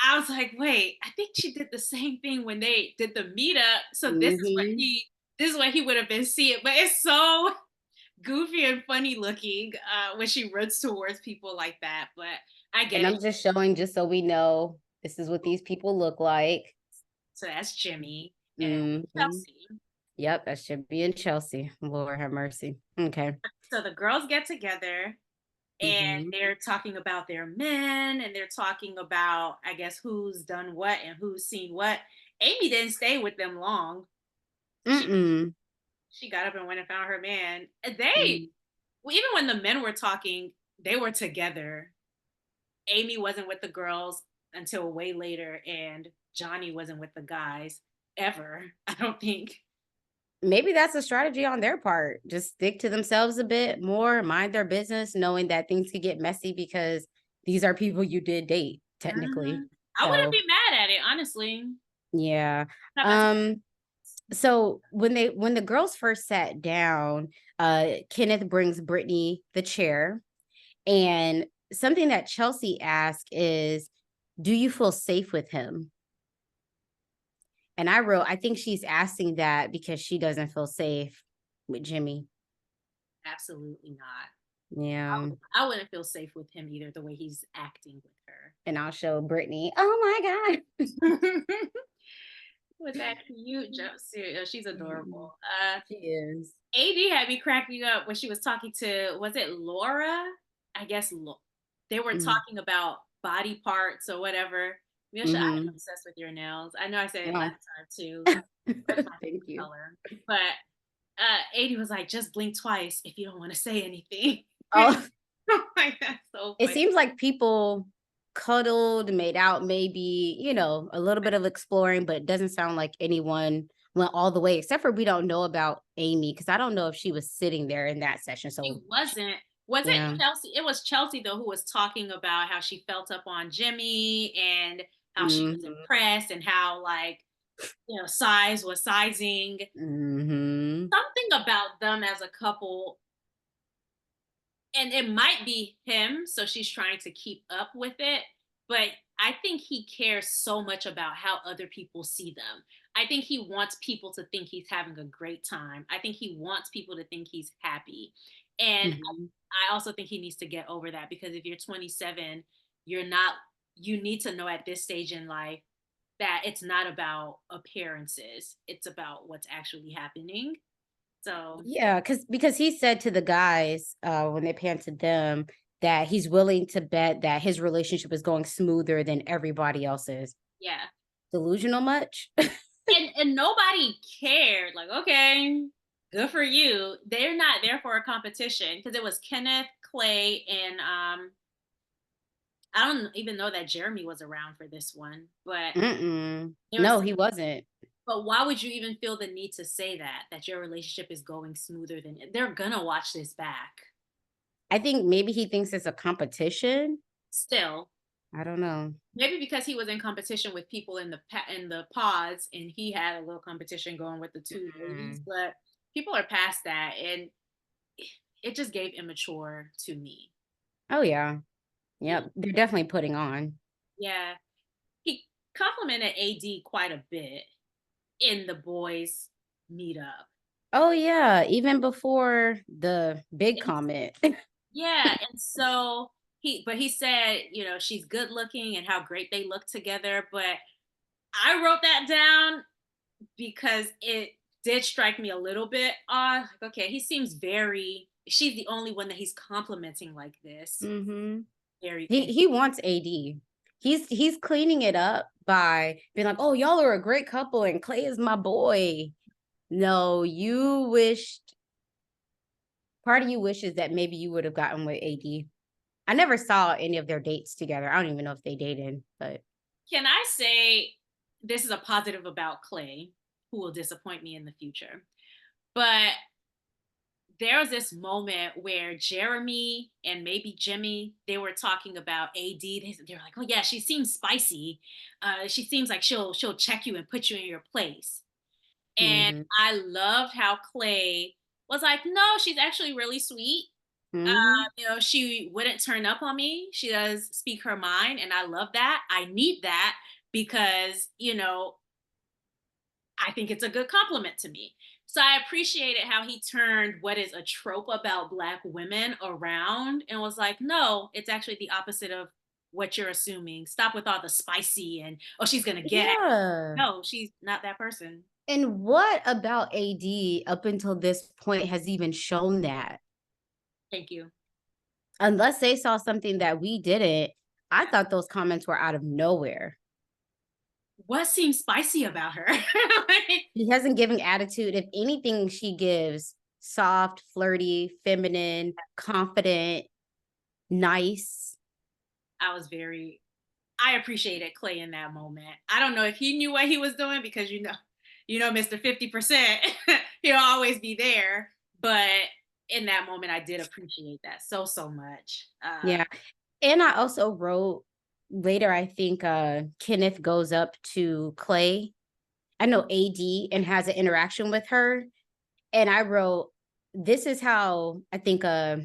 I was like, wait, I think she did the same thing when they did the meetup. So Mm-hmm. this is what he would have been seeing. But it's so goofy and funny looking when she runs towards people like that. But I get And it. I'm just showing just so we know this is what these people look like. So that's Jimmy and Mm-hmm. Chelsea. Yep, that should be in Chelsea. Lord have mercy. Okay. So the girls get together and Mm-hmm. they're talking about their men and they're talking about, I guess, who's done what and who's seen what. Amy didn't stay with them long. She Mm-mm. she got up and went and found her man. Mm. Well, even when the men were talking, they were together. Amy wasn't with the girls until way later, and Johnny wasn't with the guys ever. I don't think. maybe that's a strategy on their part. Just stick to themselves a bit more, mind their business, knowing that things could get messy because these are people you did date, technically. Mhm. I wouldn't So be mad at it, honestly. yeah. Not about to. Um, so when the girls first sat down, Kenneth brings Brittany the chair, and something that Chelsea asked is, do you feel safe with him? And I wrote, I think she's asking that because she doesn't feel safe with Jimmy. Absolutely not. Yeah. I wouldn't feel safe with him either, the way he's acting with her. And I'll show Brittany. Oh my God. With that cute jumpsuit. Oh, she's Mhm. adorable. She is. AD had me cracking up when she was talking to, was it Laura? I guess they were Mm-hmm. talking about body parts or whatever. Misha, I am Mm-hmm. obsessed with your nails. I know I said it Oh. last time too. It's my Thank favorite you. color. But AD was like, just blink twice if you don't want to say anything. Oh, I'm like, that's so it funny. seems like people cuddled, made out, maybe, a little bit of exploring, but it doesn't sound like anyone went all the way, except for we don't know about Amy, because I don't know if she was sitting there in that session. She So, wasn't. Was it yeah. Chelsea? It was Chelsea though who was talking about how she felt up on Jimmy and how she was Mm-hmm. impressed and how like size was sizing. Mm-hmm. Something about them as a couple, and it might be him, so she's trying to keep up with it. But I think he cares so much about how other people see them. I think he wants people to think he's having a great time. I think he wants people to think he's happy. And Mm-hmm. I also think he needs to get over that because if you're 27, you're not, you need to know at this stage in life that it's not about appearances, it's about what's actually happening. So, Yeah, because he said to the guys, when they panned to them, that he's willing to bet that his relationship is going smoother than everybody else's. yeah. Delusional much? And nobody cared. Like, okay, good for you. They're not there for a competition because it was Kenneth, Clay, and I don't even know that Jeremy was around for this one, but Mm-mm. they were No, saying, he wasn't. but why would you even feel the need to say that your relationship is going smoother than they're gonna watch this back? I think maybe he thinks it's a competition. Still, I don't know. maybe because he was in competition with people in the pods, and he had a little competition going with the two ladies, Mm. but people are past that, and it just gave immature to me. Oh yeah. Yeah. Yep. They're definitely putting on. Yeah. He complimented AD quite a bit in the boys meetup. Oh yeah. Even before the big And comment. yeah, and so he said, she's good looking and how great they look together, but I wrote that down because it did strike me a little bit odd. Like, okay, he seems very she's the only one that he's complimenting like this. Hmm. Very He wants AD. He's cleaning it up by being like, "Oh, y'all are a great couple, and Clay is my boy." No, you wished. Part of you wishes that maybe you would have gotten with AD. I never saw any of their dates together. I don't even know if they dated, but Can I say this is a positive about Clay, who will disappoint me in the future? But there was this moment where Jeremy and maybe Jimmy, they were talking about AD. They were like, "Oh yeah, she seems spicy. She seems like she'll check you and put you in your place." And mm-hmm, I loved how Clay was like, "No, she's actually really sweet. mm-hmm. She wouldn't turn up on me. She does speak her mind, and I love that. I need that because I think it's a good compliment to me." So I appreciated how he turned what is a trope about Black women around and was like, no, it's actually the opposite of what you're assuming. Stop with all the spicy and, oh, she's going to get at me. Yeah. No, she's not that person. And what about AD up until this point has even shown that? Thank you. Unless they saw something that we didn't, I thought those comments were out of nowhere. What seems spicy about her? She hasn't given attitude. If anything, she gives soft, flirty, feminine, confident, nice. I was I appreciated Clay in that moment. I don't know if he knew what he was doing because Mr. 50%, he'll always be there. But in that moment, I did appreciate that so, so much. Yeah. And I also wrote later, I think Kenneth goes up to Clay, I know AD, and has an interaction with her. And I wrote, this is how I think a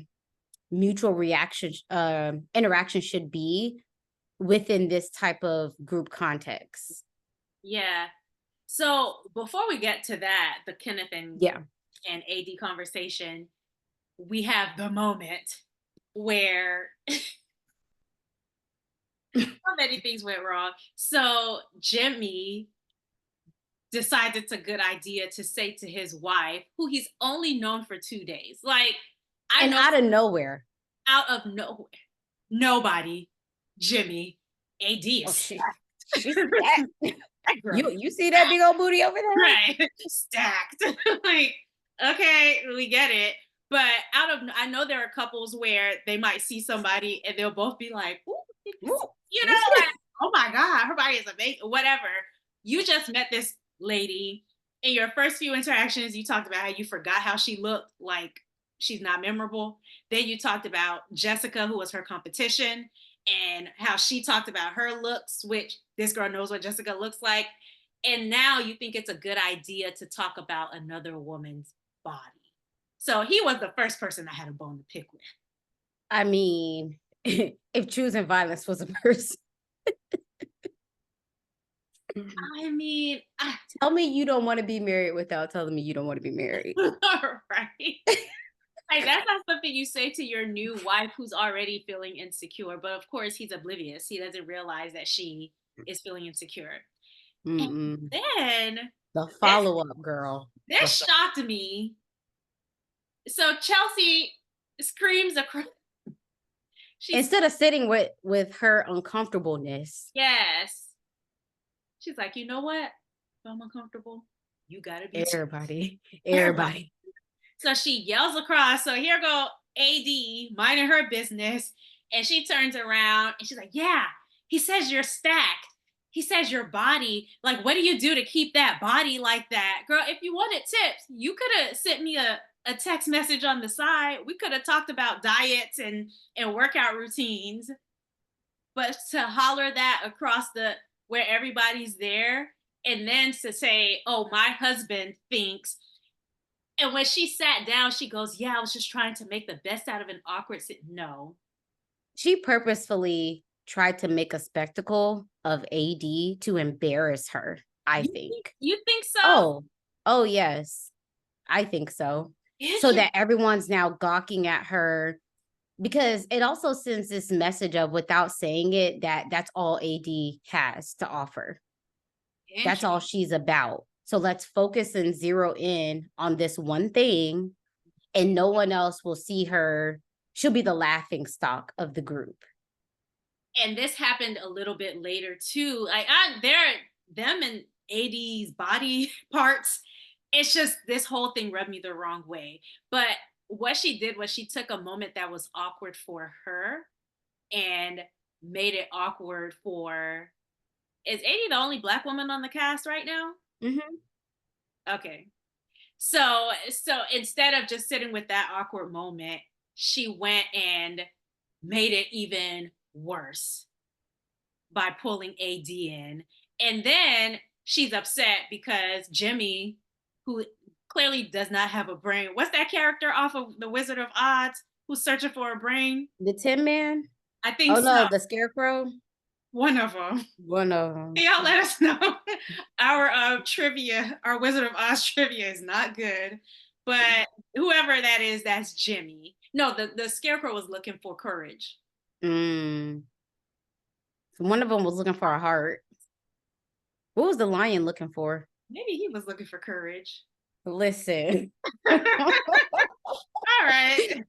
mutual reaction interaction should be within this type of group context. Yeah. So before we get to that, the Kenneth Yeah. and AD conversation, we have the moment where so many things went wrong. So Jimmy decides it's a good idea to say to his wife, who he's only known for 2 days. Like, I And know out of nowhere. out of nowhere, nobody, Jimmy, AD Oh, is she's stacked. stacked. That girl is You see that big old booty over there? right. Stacked. Like, okay, we get it. But I know there are couples where they might see somebody and they'll both be like, ooh, Ooh, like, oh my God, her body is amazing, whatever. You just met this lady. In your first few interactions, you talked about how you forgot how she looked, like she's not memorable. Then you talked about Jessica, who was her competition, and how she talked about her looks, which this girl knows what Jessica looks like. And now you think it's a good idea to talk about another woman's body. So he was the first person I had a bone to pick with. I mean, if choosing violence was a person, I mean, tell me you don't want to be married without telling me you don't want to be married. right. Like, that's not something you say to your new wife who's already feeling insecure. But of course, he's oblivious. He doesn't realize that she is feeling insecure. And Mm-mm. then The this follow-up, girl. this shocked me. So Chelsea screams across. She's Instead of sitting with her uncomfortableness, yes. She's like, you know what? If I'm uncomfortable, you gotta be too. everybody, Everybody. everybody. So she yells across. So here go AD minding her business. And she turns around and she's like, yeah, he says you're stacked. He says your body. Like, what do you do to keep that body like that? Girl, if you wanted tips, you could have sent me a text message on the side. We could have talked about diets and workout routines. But to holler that across the where everybody's there, and then to say, oh, my husband thinks, and when she sat down, she goes, yeah, I was just trying to make the best out of an awkward no. She purposefully tried to make a spectacle of AD to embarrass her, I think. You think so? Oh, yes. I think so. So that everyone's now gawking at her, because it also sends this message of, without saying it, that's all AD has to offer. That's all she's about. So let's focus and zero in on this one thing, and no one else will see her. She'll be the laughing stock of the group. And this happened a little bit later too. Like, them and AD's body parts. It's just this whole thing rubbed me the wrong way. But what she did was she took a moment that was awkward for her and made it awkward for. Is AD the only Black woman on the cast right now? Mm-hmm. Okay. So instead of just sitting with that awkward moment, she went and made it even worse by pulling AD in. And then she's upset because Jimmy, who clearly does not have a brain, what's that character off of The Wizard of Oz who's searching for a brain? The Tin Man? I think Oh, so. no, the Scarecrow? One of them. One of them. Y'all let us know. Our trivia, our Wizard of Oz trivia is not good. But whoever that is, that's Jimmy. No, the Scarecrow was looking for courage. Mm. One of them was looking for a heart. What was the lion looking for? Maybe he was looking for courage. Listen. All right.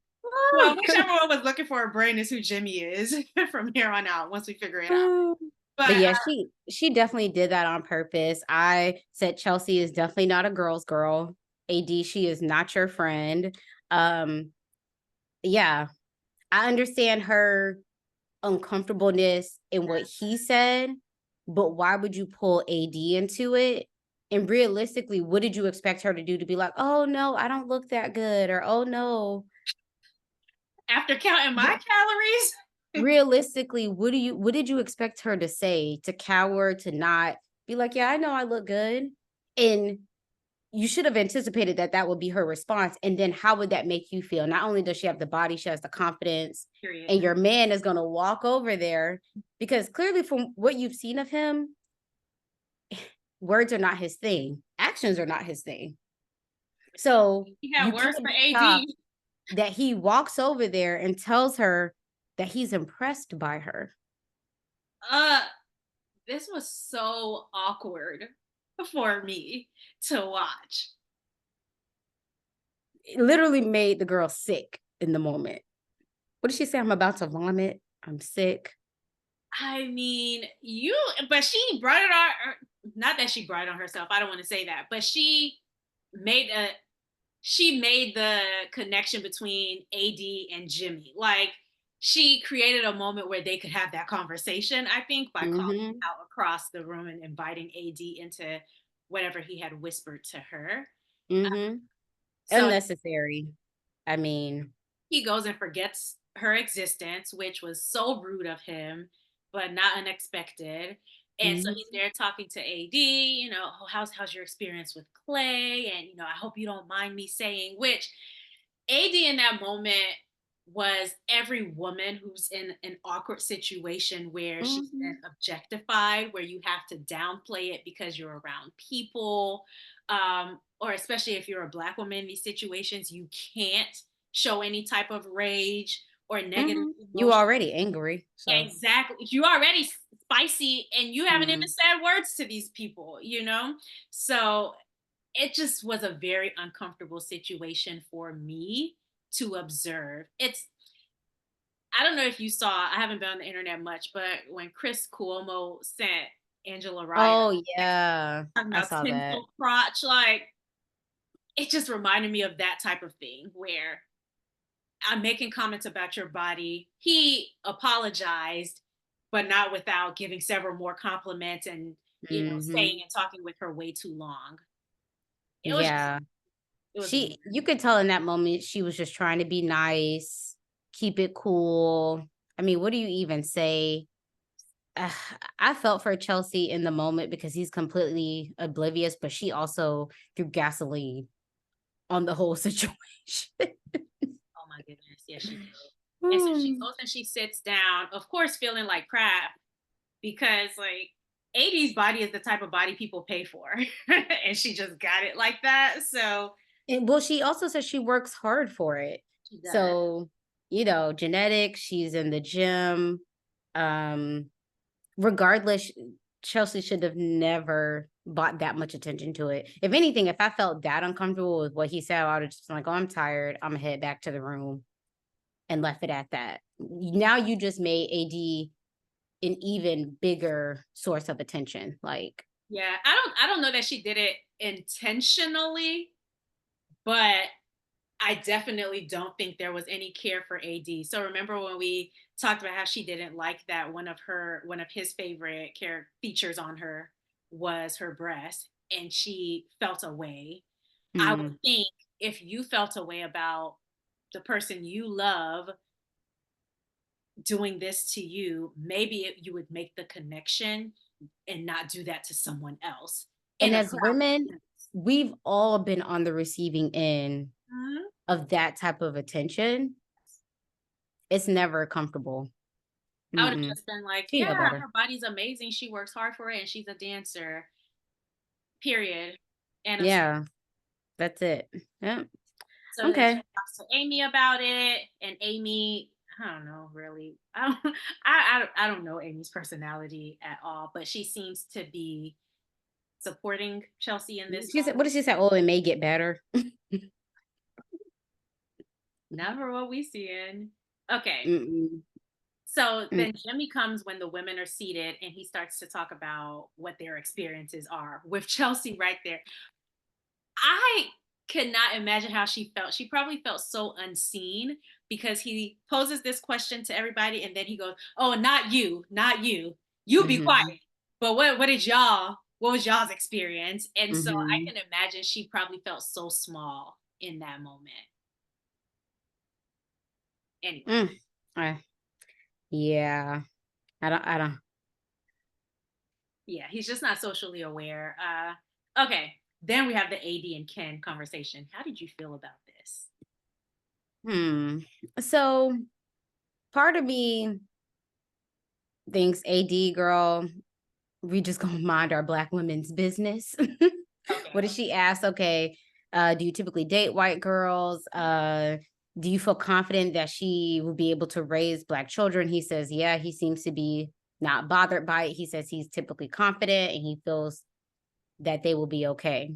Well, whichever one was looking for a brain is who Jimmy is from here on out, once we figure it out. But yeah, she definitely did that on purpose. I said Chelsea is definitely not a girl's girl. AD, she is not your friend. Yeah, I understand her uncomfortableness in what he said, but why would you pull AD into it? And realistically, what did you expect her to do? To be like, "Oh, no, I don't look that good," or, "Oh, no." After counting my But calories? realistically, what did you expect her to say? To cower, to not be like, "Yeah, I know I look good." And you should have anticipated that that would be her response, and then how would that make you feel? Not only does she have the body, she has the confidence, Period. and your man is gonna walk over there because clearly from what you've seen of him, words are not his thing. Actions are not his thing. So, He had you words can't for be shocked AD. that he walks over there and tells her that he's impressed by her. Uh, this was so awkward for me to watch. It literally made the girl sick in the moment. What did she say? "I'm about to vomit. I'm sick." I mean, but she brought it on. Not that she brought it on herself. I don't want to say that, but made a, she made the connection between AD and Jimmy. Like she created a moment where they could have that conversation. I think by calling Mhm, out across the room and inviting AD into whatever he had whispered to her. mhm. So Unnecessary. I mean, he goes and forgets her existence, which was so rude of him, but not unexpected. And so he's mhm, there talking to AD, "Oh, how's your experience with Clay? And I hope you don't mind me saying," which AD in that moment was every woman who's in an awkward situation where she's been mhm, objectified, where you have to downplay it because you're around people, or especially if you're a Black woman in these situations, you can't show any type of rage or negative mhm. You emotion. already angry, so Exactly. You already spicy and you haven't even mhm. said words to these people. So it just was a very uncomfortable situation for me to observe. I don't know if you saw, I haven't been on the internet much, but when Chris Cuomo sent Angela Rye Oh, text yeah. talking I about saw that. tinsel crotch, like it just reminded me of that type of thing where I'm making comments about your body. He apologized, but not without giving several more compliments and, staying Mhm. and talking with her way too long. It was just, Yeah. it was weird. You could tell in that moment she was just trying to be nice, keep it cool. I mean, what do you even say? Ugh, I felt for Chelsea in the moment because he's completely oblivious, but she also threw gasoline on the whole situation. Oh my goodness. Yes, she did. And so she Mm. goes and she sits down, of course, feeling like crap because like 80s body is the type of body people pay for. And she just got it like that. So And well, she also says she works hard for it. she does. So, genetics, she's in the gym. Um, Regardless, Chelsea should have never bought that much attention to it. If anything, if I felt that uncomfortable with what he said, I would have just been like, "Oh, I'm tired. I'm gonna head back to the room," and left it at that. Now you just made AD an even bigger source of attention. Like, Yeah. I don't know that she did it intentionally, but I definitely don't think there was any care for AD. So remember when we talked about how she didn't like that one of his favorite care features on her was her breast and she felt a way. I would hmm. think if you felt a way about the person you love doing this to you, maybe you would make the connection and not do that to someone else in And a as women, crowd. we've all been on the receiving end Mhm. of that type of attention. It's never comfortable. I would have Mm-mm. just been like, She yeah, know better. her body's amazing. She works hard for it and she's a dancer. Period. And of Yeah, that's it. Yeah. so then she Okay. talks to Amy about it, and Amy, I don't know, really, I don't, I don't know Amy's personality at all, but she seems to be supporting Chelsea in this She said, moment. what did she say? Oh, it may get better. Never what we see in. Okay, Mm-mm. so Mm. then Jimmy comes when the women are seated, and he starts to talk about what their experiences are with Chelsea right there. I cannot imagine how she felt. She probably felt so unseen because he poses this question to everybody and then he goes, "Oh, not you, not you. You be quiet." Mhm. But what did y'all? what was y'all's experience? And so I Mhm. can imagine she probably felt so small in that moment. Anyway, Mm. I yeah. I don't yeah, he's just not socially aware. Okay, then we have the AD and Ken conversation. How did you feel about this? hmm. So part of me thinks AD girl, we just gonna mind our black women's business. What did Okay. she ask? Okay, do you typically date white girls? Do you feel confident that she will be able to raise black children? He says, yeah, he seems to be not bothered by it. He says he's typically confident and he feels that they will be okay.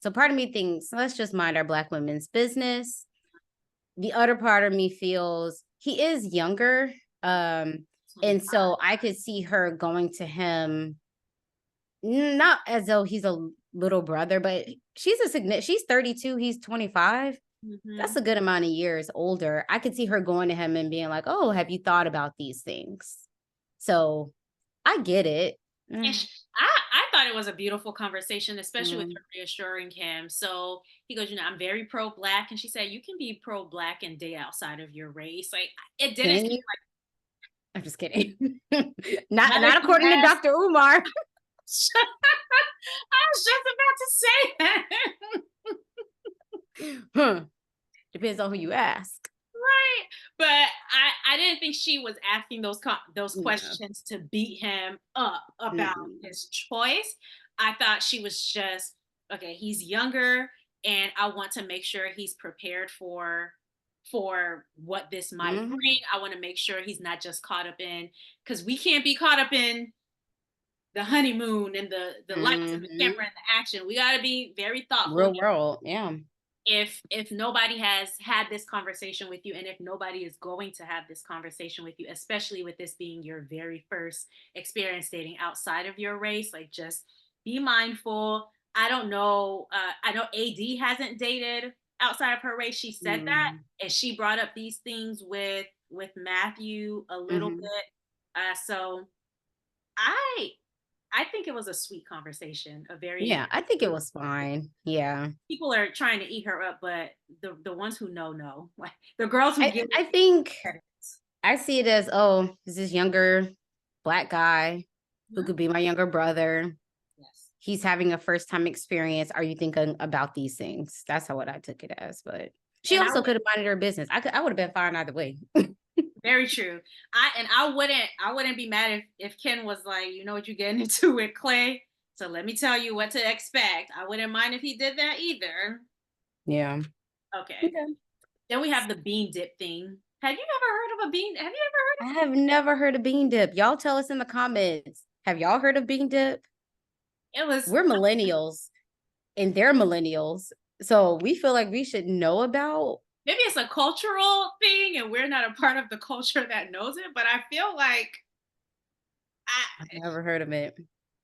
So part of me thinks, let's just mind our black women's business. The other part of me feels he is younger. And 25. so I could see her going to him, not as though he's a little brother, but she's 32, he's 25. That's Mhm. a good amount of years older. I could see her going to him and being like, "Oh, have you thought about these things?" So I get it. And Mm, I thought it was a beautiful conversation, especially with mm. her reassuring him. So he goes, I'm very pro black. And she said, you can be pro black and date outside of your race. Like, it didn't Can seem you? I'm just kidding. like, not not if not you according to ask. Dr. Umar. I was just about to say that. Huh. Depends on who you ask. Right. But I didn't think she was asking those No. questions to beat him up about Mm-mm. his choice. I thought she was just, okay, he's younger and I want to make sure he's prepared for what this might Mhm. bring. I want to make sure he's not just caught up in, because we can't be caught up in the honeymoon and the lights and the camera Mhm. and the action. We got to be very thoughtful Real world. Yeah. if nobody has had this conversation with you, and if nobody is going to have this conversation with you, especially with this being your very first experience dating outside of your race, like, just be mindful. I don't know, I know AD hasn't dated outside of her race. She said that, Mm. and she brought up these things with Matthew a little Mhm. bit. So i I think it was a sweet conversation, a very, Yeah, I think it was fine. Yeah. people are trying to eat her up, but the ones who know, like the girls who I get I think it. I see it as, oh, is this younger black guy who Yeah. could be my younger brother. Yes. He's having a first time experience. Are you thinking about these things? That's how what I took it as. But she And I also would, could have minded her business. I would have been fine either way. very true. I wouldn't be mad if Ken was like, you know what you're getting into with Clay. So let me tell you what to expect. I wouldn't mind if he did that either. Yeah. Okay. Okay. Then we have the bean dip thing. Have you ever heard of a bean? Have you ever heard I have never heard of bean dip. Y'all tell us in the comments. Have y'all heard of bean dip? of it? Was We're millennials and they're millennials. So we feel like we should know about. maybe it's a cultural thing and we're not a part of the culture that knows it, but I feel like I've I never heard of it.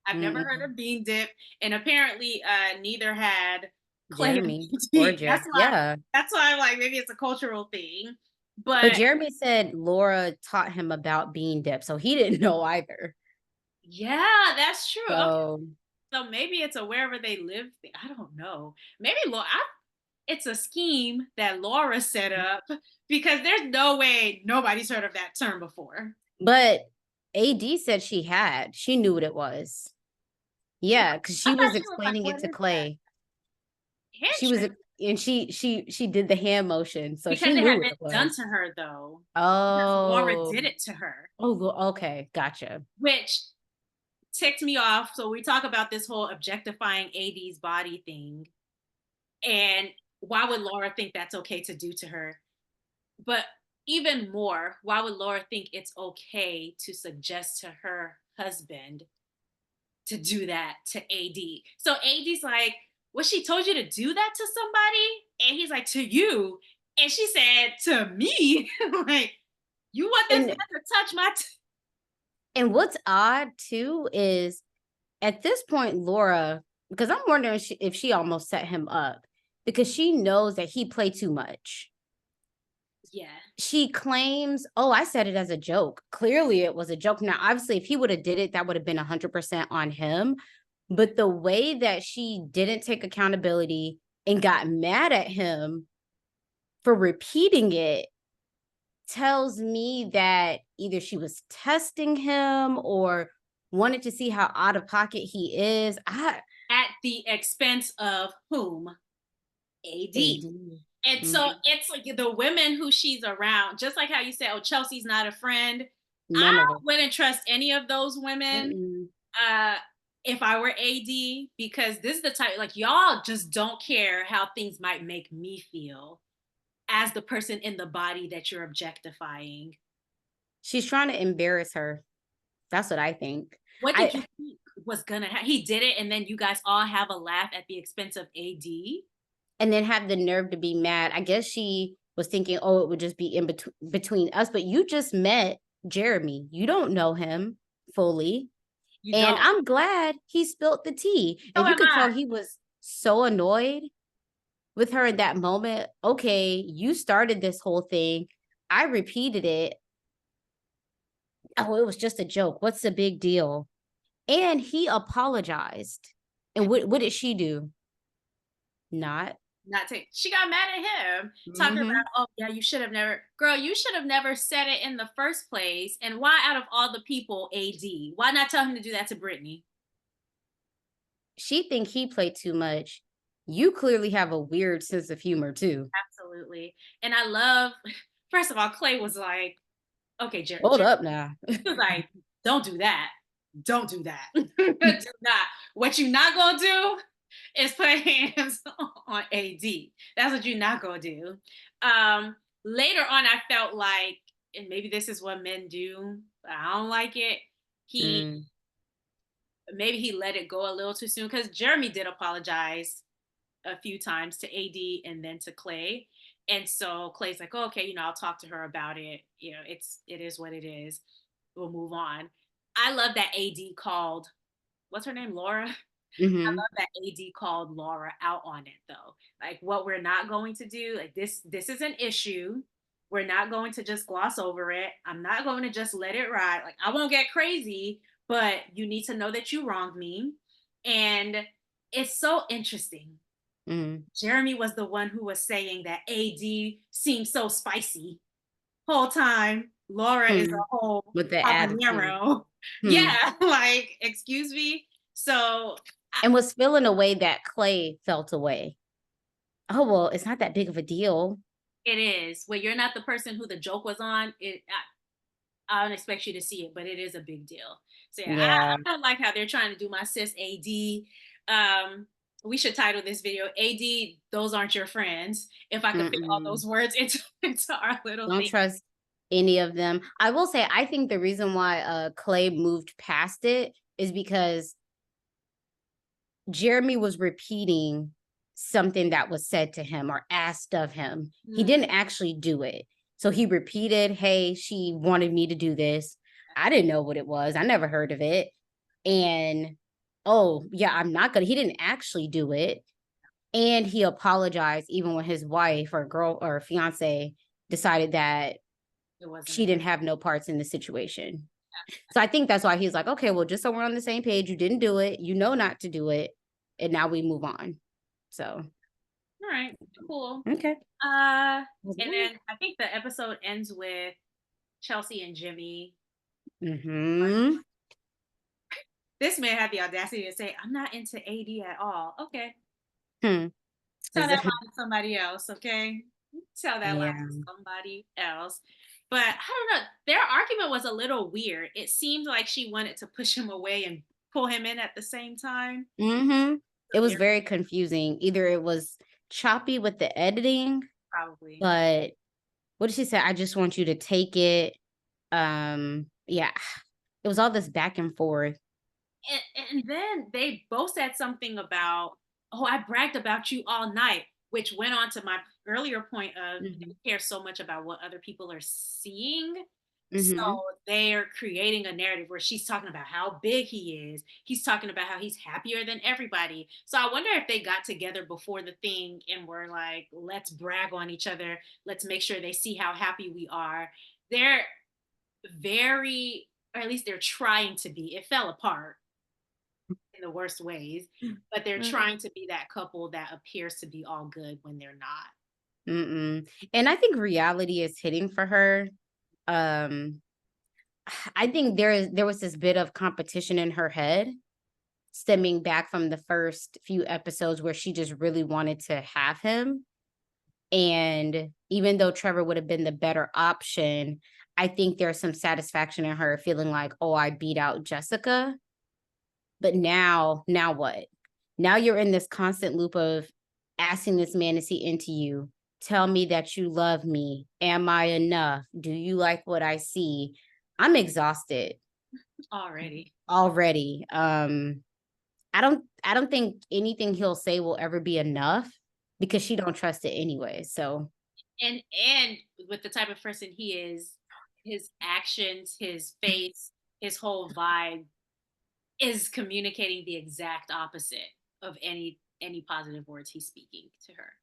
I've never heard Mm-mm. of bean dip, and apparently, neither had Clay and Jeremy or BT. Jeremy. Yeah. That's why I'm like, maybe it's a cultural thing. But But Jeremy said Laura taught him about bean dip. So he didn't know either. yeah, that's true. Okay, So, so maybe it's a wherever they live thing. I don't know. Maybe it's a scheme that Laura set up, because there's no way nobody's heard of that term before. but AD said she had. She knew what it was. Yeah, because I she was thought she was like, explaining "What it to is that?" Clay. She was, Handshake, and she did the hand motion, so because she it knew had what been it done was. to her though. Because Laura Oh, did it to her, okay, gotcha. which ticked me off. So we talk about this whole objectifying AD's body thing. And why would Laura think that's okay to do to her? But even more, why would Laura think it's okay to suggest to her husband to do that to AD? So AD's like, well, she told you to do that to somebody? And he's like, to you. And she said, to me? Like, you want this man And to touch my and what's odd too is at this point, Laura, because I'm wondering if she almost set him up because she knows that he played too much. yeah. She claims, oh, I said it as a joke. Clearly, it was a joke. Now, obviously, if he would have did it, that would have been 100% on him. But the way that she didn't take accountability and got mad at him for repeating it tells me that either she was testing him or wanted to see how out of pocket he is. At the expense of whom? AD. AD. And so Mhm. it's like the women who she's around, just like how you said, oh, Chelsea's not a friend. I None of it. wouldn't trust any of those women Mm-mm. uh if I were AD, because this is the type, like, y'all just don't care how things might make me feel as the person in the body that you're objectifying. She's trying to embarrass her. That's what I think. What did you I think was gonna happen? He did it, and then you guys all have a laugh at the expense of AD. and then have the nerve to be mad. I guess she was thinking, oh, it would just be in between us. But you just met Jeremy. You don't know him fully. You And don't. I'm glad he spilt the tea. So And you am could I. tell he was so annoyed with her in that moment. Okay, you started this whole thing. I repeated it. Oh, it was just a joke. What's the big deal? And he apologized. And what did she do? Not. Not take. She got mad at him, talking Mm-hmm. about, oh yeah, you should have never, girl, you should have never said it in the first place. And why, out of all the people, AD? Why not tell him to do that to Brittany? She think he played too much. You clearly have a weird sense of humor too. Absolutely. And I love, first of all, Clay was like, okay, Hold up now. he was like, don't do that. Don't do that. Do not. What you not gonna do is put hands on AD. That's what you're not gonna do. Later on, I felt like, and maybe this is what men do, but I don't like it. He Mm, Maybe he let it go a little too soon, because Jeremy did apologize a few times to AD and then to Clay. And so Clay's like, oh, okay, I'll talk to her about it. It is what it is. We'll move on. I love that AD called, what's her name? Laura. I mm-hmm. love that AD called Laura out on it though. Like, what we're not going to do, like, this is an issue. We're not going to just gloss over it. I'm not going to just let it ride. Like, I won't get crazy, but you need to know that you wronged me. And it's so interesting. Mm-hmm. Jeremy was the one who was saying that AD seems so spicy whole time. Laura is Hmm. a whole With the attitude. habanero. Hmm. Yeah, like, excuse me. So And was feeling a way that Clay felt away. Oh, well, it's not that big of a deal. it is. When you're not the person who the joke was on, I don't expect you to see it, but it is a big deal. So yeah, Yeah. I don't like how they're trying to do my sis AD. We should title this video AD, those aren't your friends. If I could fit all Mm-mm. those words into our little Don't thing. trust any of them. I will say, I think the reason why Clay moved past it is because Jeremy was repeating something that was said to him or asked of him. He Mm, didn't actually do it. So he repeated, hey, she wanted me to do this. I didn't know what it was. I never heard of it. And oh, yeah, I'm not gonna. He didn't actually do it. And he apologized even when his wife or girl or fiance decided that it wasn't she about. didn't have no parts in the situation. So I think that's why he's like, okay, well, just so we're on the same page, you didn't do it, you know not to do it, and now we move on. So All right, cool. okay. And then I think the episode ends with Chelsea and Jimmy. Mm-hmm. This man had the audacity to say, I'm not into AD at all. Okay. Hmm. Tell Is that it? lie to somebody else, okay? Tell that lie Yeah. to somebody else. But I don't know. Their argument was a little weird. It seemed like she wanted to push him away and pull him in at the same time. Mm-hmm. So It was very very confusing. Either it was choppy with the editing, probably. but what did she say? I just want you to take it. Yeah. It was all this back and forth. And then they both said something about, oh, I bragged about you all night, which went on to my earlier point of Mm-hmm. they care so much about what other people are seeing. So Mm-hmm. they're creating a narrative where she's talking about how big he is. He's talking about how he's happier than everybody. So I wonder if they got together before the thing and were like, let's brag on each other. Let's make sure they see how happy we are. They're very, or at least they're trying to be. It fell apart in in the worst ways, but they're Mm, trying to be that couple that appears to be all good when they're not. mm-mm. And I think reality is hitting for her. Um, I think there was this bit of competition in her head stemming back from the first few episodes where she just really wanted to have him. And even though Trevor would have been the better option, I think there's some satisfaction in her feeling like, oh, I beat out Jessica. But now what? Now you're in this constant loop of asking this man to see into you. Tell me that you love me. Am I enough? Do you like what I see? I'm exhausted Already. already. I don't think anything he'll say will ever be enough because she don't trust it anyway. So And with the type of person he is, his actions, his face, his whole vibe is communicating the exact opposite of any positive words he's speaking to her.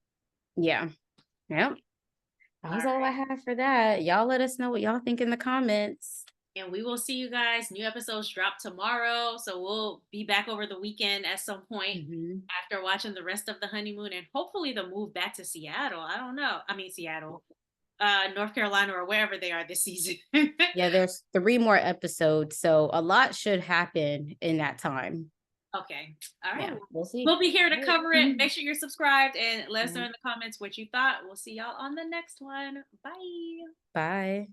yeah. Yep. That All was all I right. have for that. Y'all let us know what y'all think in the comments. And we will see you guys. New episodes drop tomorrow. So we'll be back over the weekend at some point Mhm. after watching the rest of the honeymoon and hopefully the move back to Seattle. I don't know. I mean Seattle, North Carolina or wherever they are this season. Yeah, there's 3 more episodes, so a lot should happen in that time. Okay. All right. Yeah, Well, we'll see. we'll be here to All right. cover it. Make sure you're subscribed and let us know Yeah. in the comments what you thought. We'll see y'all on the next one. Bye. Bye.